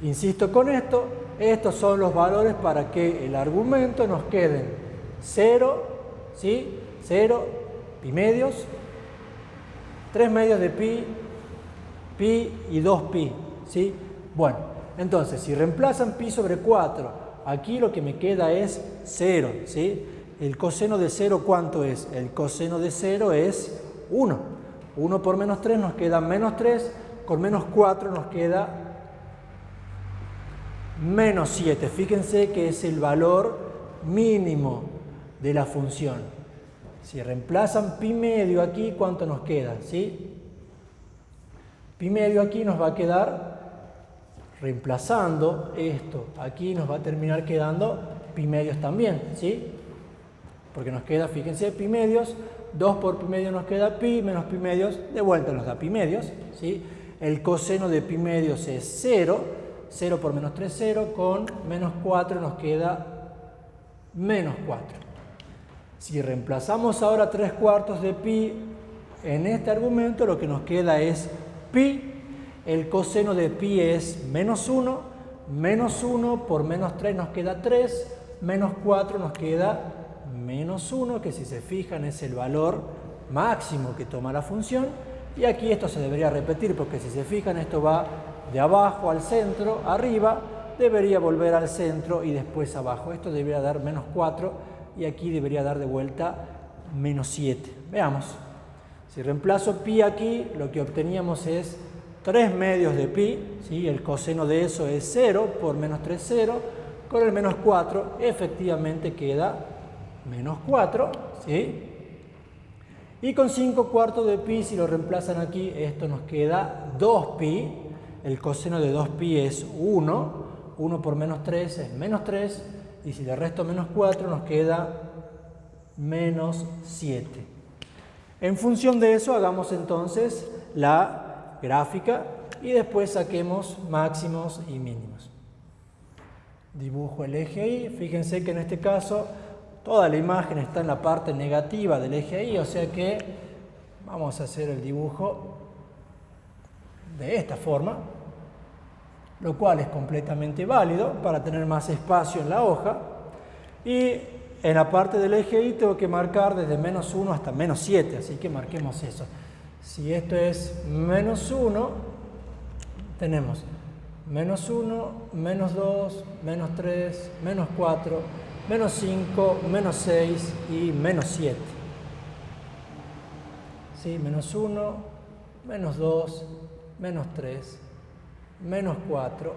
Insisto con esto, estos son los valores para que el argumento nos queden 0, ¿sí? 0, pi medios, 3 medios de pi, pi y 2pi, ¿sí? Bueno, entonces si reemplazan pi sobre 4, aquí lo que me queda es 0, ¿sí? El coseno de 0, ¿cuánto es? El coseno de 0 es 1. 1 por menos 3 nos queda menos 3, con menos 4 nos queda menos 7. Fíjense que es el valor mínimo de la función. Si reemplazan pi medio aquí, ¿cuánto nos queda? ¿Sí? Pi medio aquí nos va a quedar, reemplazando esto, aquí nos va a terminar quedando pi medios también, ¿sí? Porque nos queda, fíjense, pi medios, 2 por pi medio nos queda pi, menos pi medios, de vuelta nos da pi medios, ¿sí? El coseno de pi medios es 0, 0 por menos 3, 0, con menos 4 nos queda menos 4. Si reemplazamos ahora 3/4 de pi en este argumento, lo que nos queda es pi. El coseno de pi es menos 1, menos 1 por menos 3 nos queda 3, menos 4 nos queda menos 1, que si se fijan es el valor máximo que toma la función. Y aquí esto se debería repetir, porque si se fijan esto va de abajo al centro, arriba, debería volver al centro y después abajo. Esto debería dar menos 4 y aquí debería dar de vuelta menos 7. Veamos. Si reemplazo pi aquí, lo que obteníamos es 3 medios de pi, ¿sí? El coseno de eso es 0 por menos 3, 0. Con el menos 4 efectivamente queda menos 4, ¿sí? Y con 5/4 de pi, si lo reemplazan aquí, esto nos queda 2pi. El coseno de 2pi es 1. 1 por menos 3 es menos 3. Y si le resto menos 4 nos queda menos 7. En función de eso hagamos entonces la gráfica y después saquemos máximos y mínimos. Dibujo el eje Y. Fíjense que en este caso toda la imagen está en la parte negativa del eje Y, o sea que vamos a hacer el dibujo de esta forma, lo cual es completamente válido para tener más espacio en la hoja. Y en la parte del eje Y tengo que marcar desde menos 1 hasta menos 7, así que marquemos eso. Si esto es menos 1, tenemos menos 1, menos 2, menos 3, menos 4, menos 5, menos 6 y menos 7. ¿Sí? Menos 1, menos 2, menos 3, menos 4,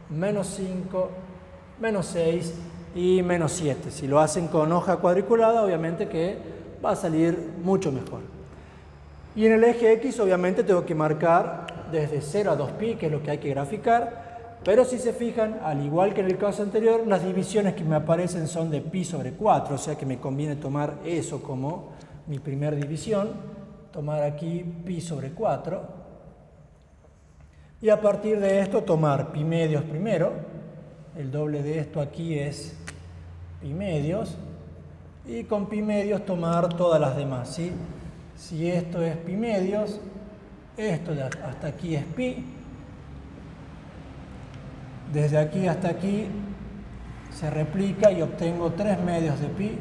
menos 5, menos 6 y menos 7. Si lo hacen con hoja cuadriculada, obviamente que va a salir mucho mejor. Y en el eje X, obviamente, tengo que marcar desde 0 a 2pi, que es lo que hay que graficar. Pero si se fijan, al igual que en el caso anterior, las divisiones que me aparecen son de pi sobre 4, o sea que me conviene tomar eso como mi primera división. Tomar aquí pi sobre 4. Y a partir de esto tomar pi medios primero, el doble de esto aquí es pi medios, y con pi medios tomar todas las demás, ¿sí? Si esto es pi medios, esto de hasta aquí es pi, desde aquí hasta aquí se replica y obtengo 3 medios de pi,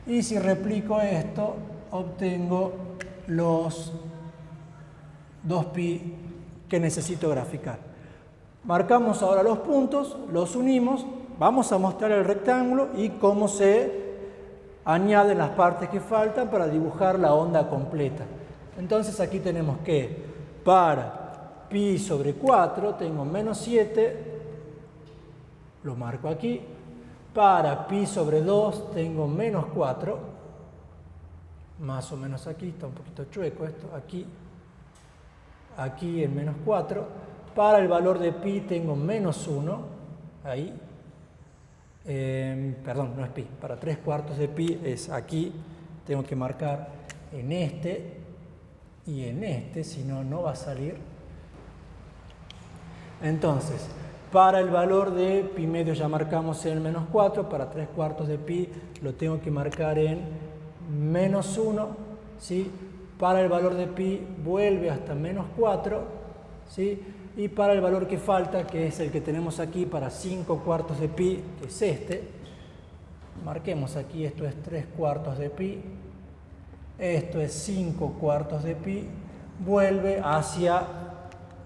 y si replico esto, obtengo los 2pi que necesito graficar. Marcamos ahora los puntos, los unimos, vamos a mostrar el rectángulo y cómo se añaden las partes que faltan para dibujar la onda completa. Entonces aquí tenemos que para pi sobre 4 tengo menos 7, lo marco aquí. Para pi sobre 2 tengo menos 4, más o menos aquí, está un poquito chueco esto, aquí en menos 4, para el valor de pi tengo menos 1, ahí, perdón, no es pi, para 3/4 de pi es aquí, tengo que marcar en este y en este, si no, no va a salir. Entonces, para el valor de pi medio ya marcamos en menos 4, para 3/4 de pi lo tengo que marcar en menos 1, ¿sí? Para el valor de pi vuelve hasta menos 4, ¿sí? Y para el valor que falta, que es el que tenemos aquí para 5/4 de pi, que es este, marquemos aquí, esto es 3/4 de pi, esto es 5/4 de pi, vuelve hacia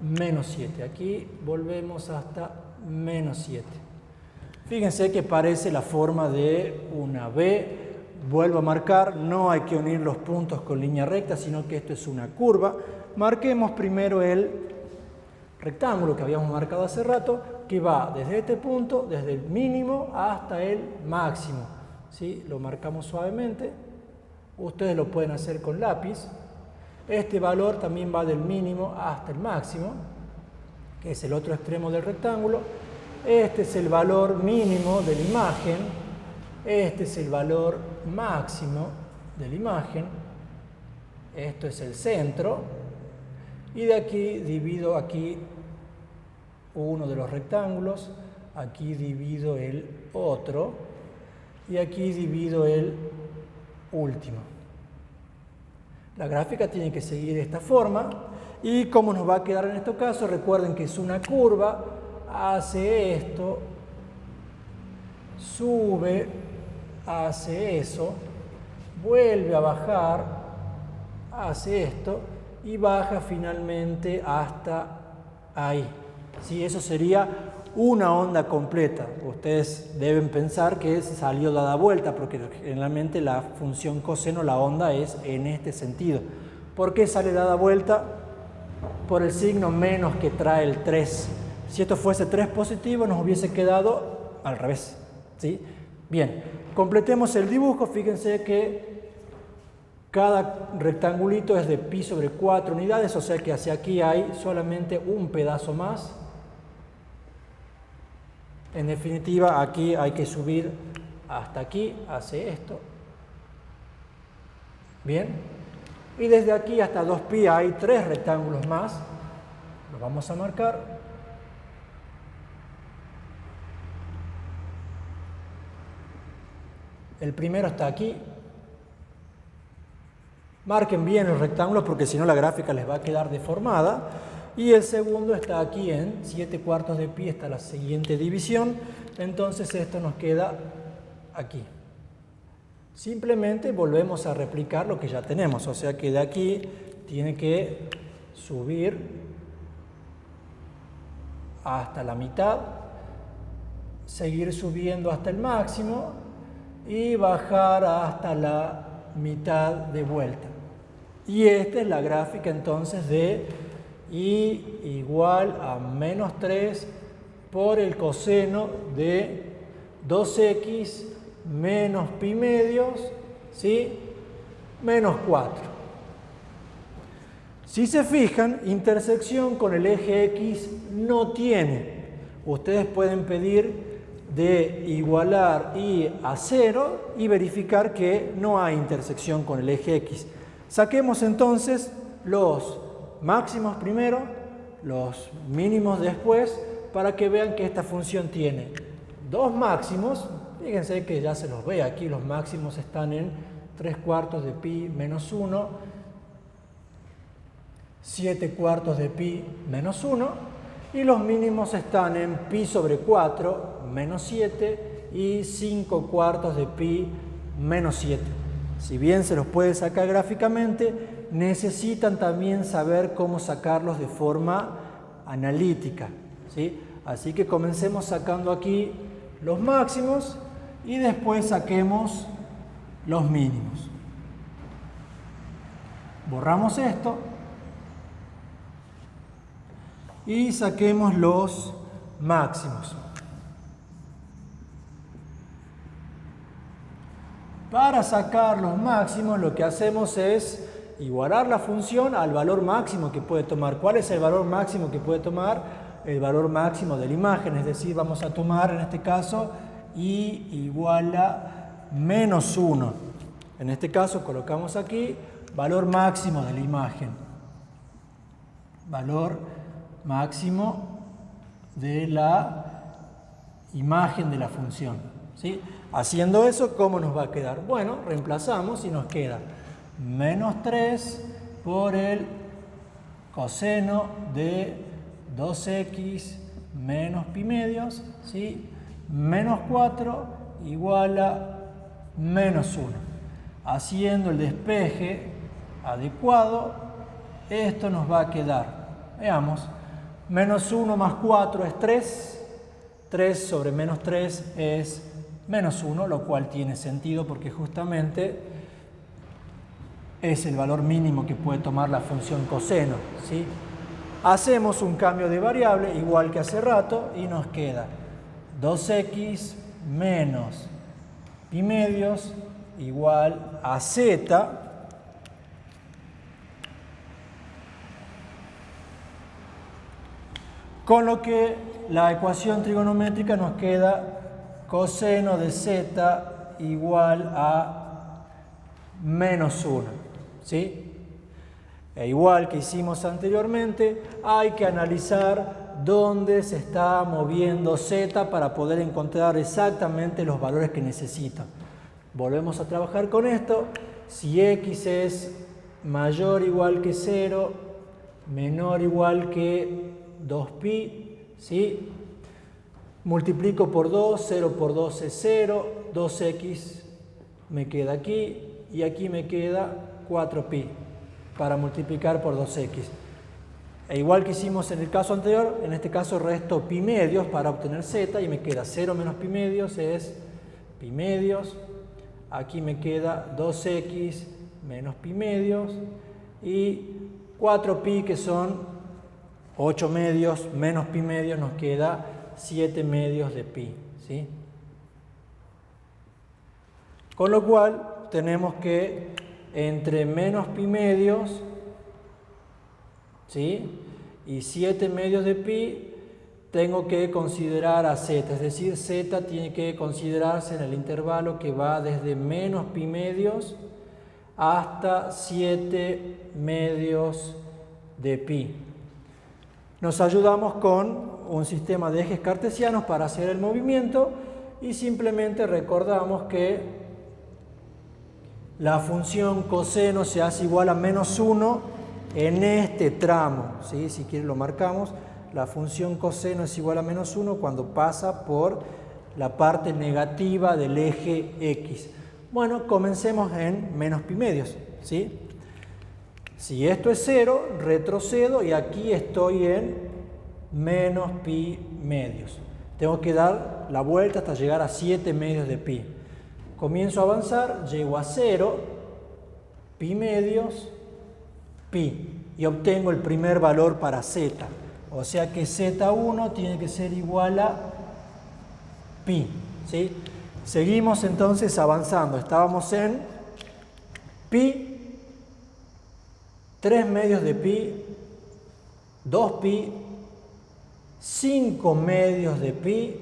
menos 7. Aquí volvemos hasta menos 7. Fíjense que parece la forma de una B. Vuelvo a marcar, no hay que unir los puntos con línea recta, sino que esto es una curva. Marquemos primero el rectángulo que habíamos marcado hace rato, que va desde este punto, desde el mínimo hasta el máximo, ¿sí? Lo marcamos suavemente. Ustedes lo pueden hacer con lápiz. Este valor también va del mínimo hasta el máximo, que es el otro extremo del rectángulo. Este es el valor mínimo de la imagen. Este es el valor máximo de la imagen. Esto es el centro. Y de aquí divido aquí uno de los rectángulos. Aquí divido el otro. Y aquí divido el último. La gráfica tiene que seguir de esta forma. Y como nos va a quedar en este caso, recuerden que es una curva. Hace esto. Sube. Hace eso, vuelve a bajar, hace esto y baja finalmente hasta ahí. ¿Sí? Eso sería una onda completa. Ustedes deben pensar que salió dada vuelta, porque generalmente la función coseno, la onda es en este sentido. ¿Por qué sale dada vuelta? Por el signo menos que trae el 3. Si esto fuese 3 positivo, nos hubiese quedado al revés. ¿Sí? Bien. Completemos el dibujo, fíjense que cada rectangulito es de pi sobre 4 unidades, o sea que hacia aquí hay solamente un pedazo más. En definitiva, aquí hay que subir hasta aquí, hace esto. Bien. Y desde aquí hasta 2pi hay 3 rectángulos más. Los vamos a marcar. El primero está aquí. Marquen bien los rectángulos porque si no la gráfica les va a quedar deformada. Y el segundo está aquí en 7/4 de pi, está la siguiente división. Entonces esto nos queda aquí. Simplemente volvemos a replicar lo que ya tenemos. O sea que de aquí tiene que subir hasta la mitad, seguir subiendo hasta el máximo y bajar hasta la mitad de vuelta. Y esta es la gráfica entonces de y igual a menos 3 por el coseno de 2x menos pi medios, ¿sí? Menos 4. Si se fijan, intersección con el eje X no tiene. Ustedes pueden pedir de igualar y a 0 y verificar que no hay intersección con el eje X. Saquemos entonces los máximos primero, los mínimos después, para que vean que esta función tiene dos máximos. Fíjense que ya se los ve aquí, los máximos están en 3/4 de pi menos 1, 7/4 de pi menos 1, y los mínimos están en pi sobre 4 menos 7 y 5/4 de pi menos 7. Si bien se los puede sacar gráficamente, necesitan también saber cómo sacarlos de forma analítica, ¿sí? Así que comencemos sacando aquí los máximos y después saquemos los mínimos. Borramos esto y saquemos los máximos. Para sacar los máximos lo que hacemos es igualar la función al valor máximo que puede tomar. ¿Cuál es el valor máximo que puede tomar? El valor máximo de la imagen, es decir, vamos a tomar en este caso y igual a menos 1. En este caso colocamos aquí valor máximo de la imagen. Valor máximo de la imagen de la función, ¿sí? Haciendo eso, ¿cómo nos va a quedar? Bueno, reemplazamos y nos queda menos 3 por el coseno de 2x menos pi medios, ¿sí? Menos 4 igual a menos 1. Haciendo el despeje adecuado, esto nos va a quedar. Veamos, menos 1 más 4 es 3. 3 sobre menos 3 es menos 1, lo cual tiene sentido porque justamente es el valor mínimo que puede tomar la función coseno, ¿sí? Hacemos un cambio de variable igual que hace rato y nos queda 2x menos pi medios igual a z con lo que la ecuación trigonométrica nos queda coseno de z igual a menos 1, ¿sí? E igual que hicimos anteriormente, hay que analizar dónde se está moviendo z para poder encontrar exactamente los valores que necesita. Volvemos a trabajar con esto. Si x es mayor o igual que 0, menor o igual que 2pi, ¿sí? Multiplico por 2, 0 por 2 es 0, 2x me queda aquí y aquí me queda 4pi para multiplicar por 2x. E igual que hicimos en el caso anterior, en este caso resto pi medios para obtener z y me queda 0 menos pi medios es pi medios. Aquí me queda 2x menos pi medios y 4pi que son 8 medios menos pi medios nos queda 7 medios de pi, ¿sí? Con lo cual tenemos que entre menos pi medios, ¿sí? y 7 medios de pi tengo que considerar a z, es decir, z tiene que considerarse en el intervalo que va desde menos pi medios hasta 7 medios de pi. Nos ayudamos con un sistema de ejes cartesianos para hacer el movimiento y simplemente recordamos que la función coseno se hace igual a menos 1 en este tramo, ¿sí? Si quieren lo marcamos. La función coseno es igual a menos 1 cuando pasa por la parte negativa del eje X. Bueno, comencemos en menos pi medios, ¿sí? Si esto es 0, retrocedo y aquí estoy en menos pi medios. Tengo que dar la vuelta hasta llegar a 7 medios de pi. Comienzo a avanzar, llego a 0, pi medios, pi. Y obtengo el primer valor para z. O sea que z1 tiene que ser igual a pi. ¿Sí? Seguimos entonces avanzando. Estábamos en pi, 3 medios de pi, 2 pi, 5 medios de pi,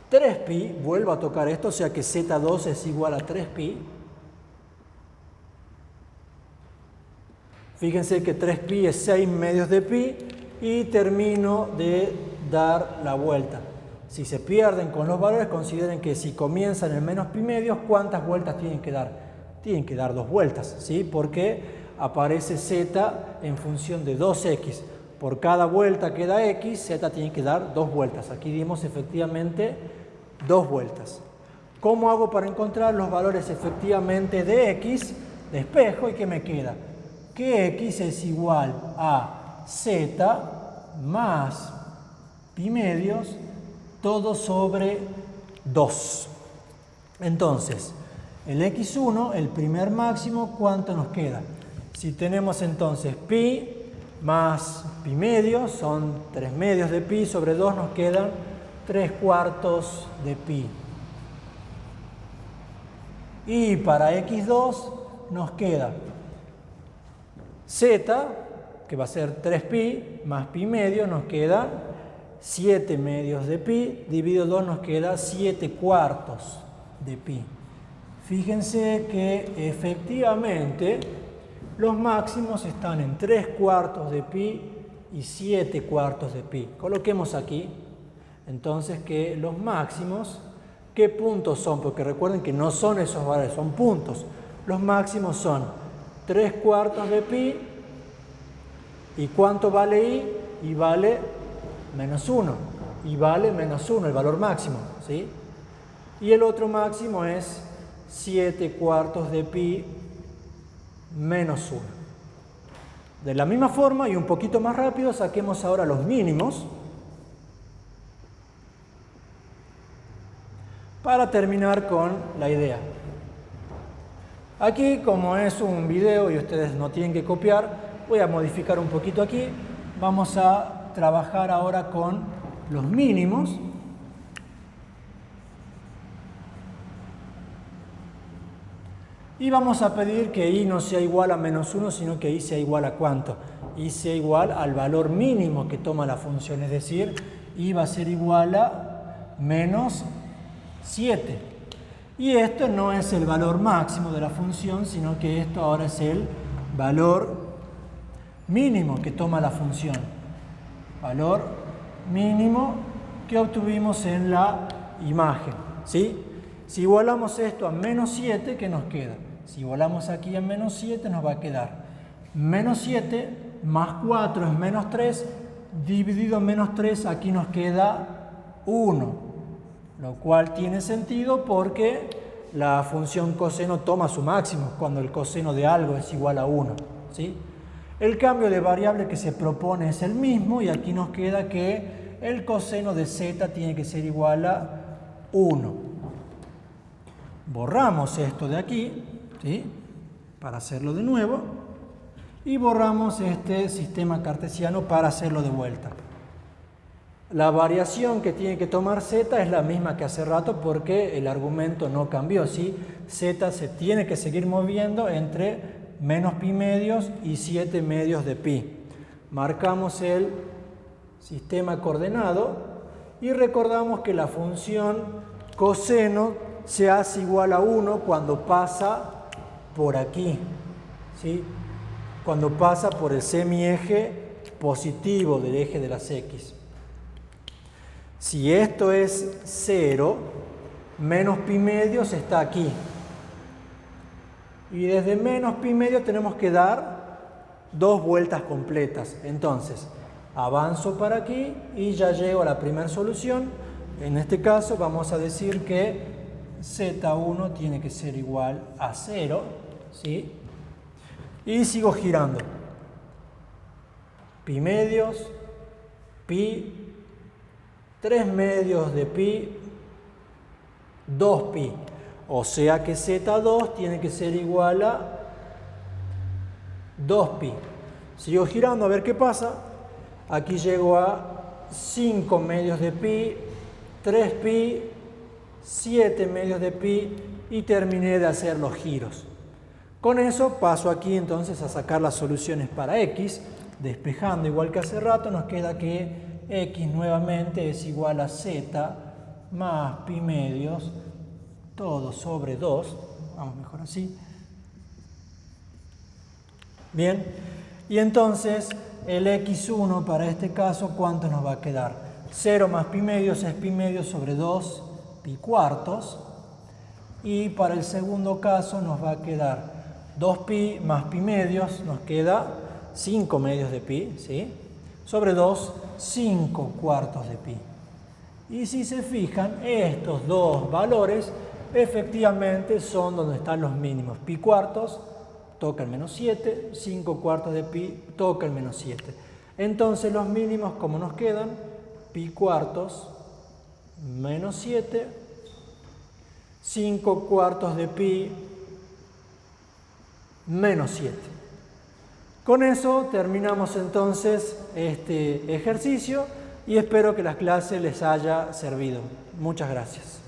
3 pi, vuelvo a tocar esto, o sea que z2 es igual a 3 pi. Fíjense que 3 pi es 6 medios de pi y termino de dar la vuelta. Si se pierden con los valores, consideren que si comienzan en menos pi medios, ¿cuántas vueltas tienen que dar? Tienen que dar 2 vueltas, ¿sí? Porque aparece z en función de 2x. Por cada vuelta que da x, z tiene que dar 2 vueltas. Aquí dimos efectivamente 2 vueltas. ¿Cómo hago para encontrar los valores efectivamente de x? Despejo y ¿qué me queda? Que x es igual a z más pi medios todo sobre 2. Entonces, el x1, el primer máximo, ¿cuánto nos queda? Si tenemos entonces pi más pi medios, son 3 medios de pi sobre 2, nos quedan 3 cuartos de pi. Y para x2 nos queda z, que va a ser 3 pi, más pi medio, nos queda 7 medios de pi, dividido 2 nos queda 7 cuartos de pi. Fíjense que efectivamente los máximos están en 3 cuartos de pi y 7 cuartos de pi. Coloquemos aquí, entonces, que los máximos, ¿qué puntos son? Porque recuerden que no son esos valores, son puntos. Los máximos son 3 cuartos de pi, ¿y cuánto vale i? Y vale menos 1, y vale menos 1, el valor máximo, ¿sí? Y el otro máximo es 7 cuartos de pi menos 1. De la misma forma y un poquito más rápido, saquemos ahora los mínimos para terminar con la idea. Aquí, como es un video y ustedes no tienen que copiar, voy a modificar un poquito aquí. Vamos a trabajar ahora con los mínimos. Y vamos a pedir que i no sea igual a menos 1, sino que i sea igual a ¿cuánto? I sea igual al valor mínimo que toma la función, es decir, i va a ser igual a menos 7. Y esto no es el valor máximo de la función, sino que esto ahora es el valor mínimo que toma la función. Valor mínimo que obtuvimos en la imagen, ¿sí? Si igualamos esto a menos 7, ¿qué nos queda? Si igualamos aquí a menos 7, nos va a quedar menos 7 más 4 es menos 3, dividido menos 3, aquí nos queda 1, lo cual tiene sentido porque la función coseno toma su máximo cuando el coseno de algo es igual a 1, ¿sí? El cambio de variable que se propone es el mismo y aquí nos queda que el coseno de z tiene que ser igual a 1. Borramos esto de aquí, ¿sí? Para hacerlo de nuevo, y borramos este sistema cartesiano para hacerlo de vuelta. La variación que tiene que tomar z es la misma que hace rato porque el argumento no cambió, ¿sí? Z se tiene que seguir moviendo entre menos pi medios y 7 medios de pi. Marcamos el sistema coordenado y recordamos que la función coseno se hace igual a 1 cuando pasa por aquí, ¿sí? Cuando pasa por el semieje positivo del eje de las x. Si esto es 0, menos pi medios está aquí. Y desde menos pi medio tenemos que dar 2 vueltas completas. Entonces, avanzo para aquí y ya llego a la primera solución. En este caso vamos a decir que z1 tiene que ser igual a 0, ¿sí? Y sigo girando. Pi medios, pi, 3 medios de pi, 2 pi. O sea que z2 tiene que ser igual a 2pi. Sigo girando a ver qué pasa. Aquí llego a 5 medios de pi, 3pi, 7 medios de pi y terminé de hacer los giros. Con eso paso aquí entonces a sacar las soluciones para x. Despejando igual que hace rato, nos queda que x nuevamente es igual a z más pi medios, todo sobre 2. Vamos mejor así. Bien, y entonces el x1 para este caso, ¿cuánto nos va a quedar? 0 más pi medios es pi medios sobre 2 pi cuartos. Y para el segundo caso nos va a quedar 2pi más pi medios, nos queda 5 medios de pi, ¿sí? Sobre 2, 5 cuartos de pi. Y si se fijan, estos dos valores efectivamente son donde están los mínimos. Pi cuartos toca el menos 7, 5 cuartos de pi toca el menos 7. Entonces los mínimos, ¿cómo nos quedan? Pi cuartos menos 7, 5 cuartos de pi menos 7. Con eso terminamos entonces este ejercicio y espero que la clase les haya servido. Muchas gracias.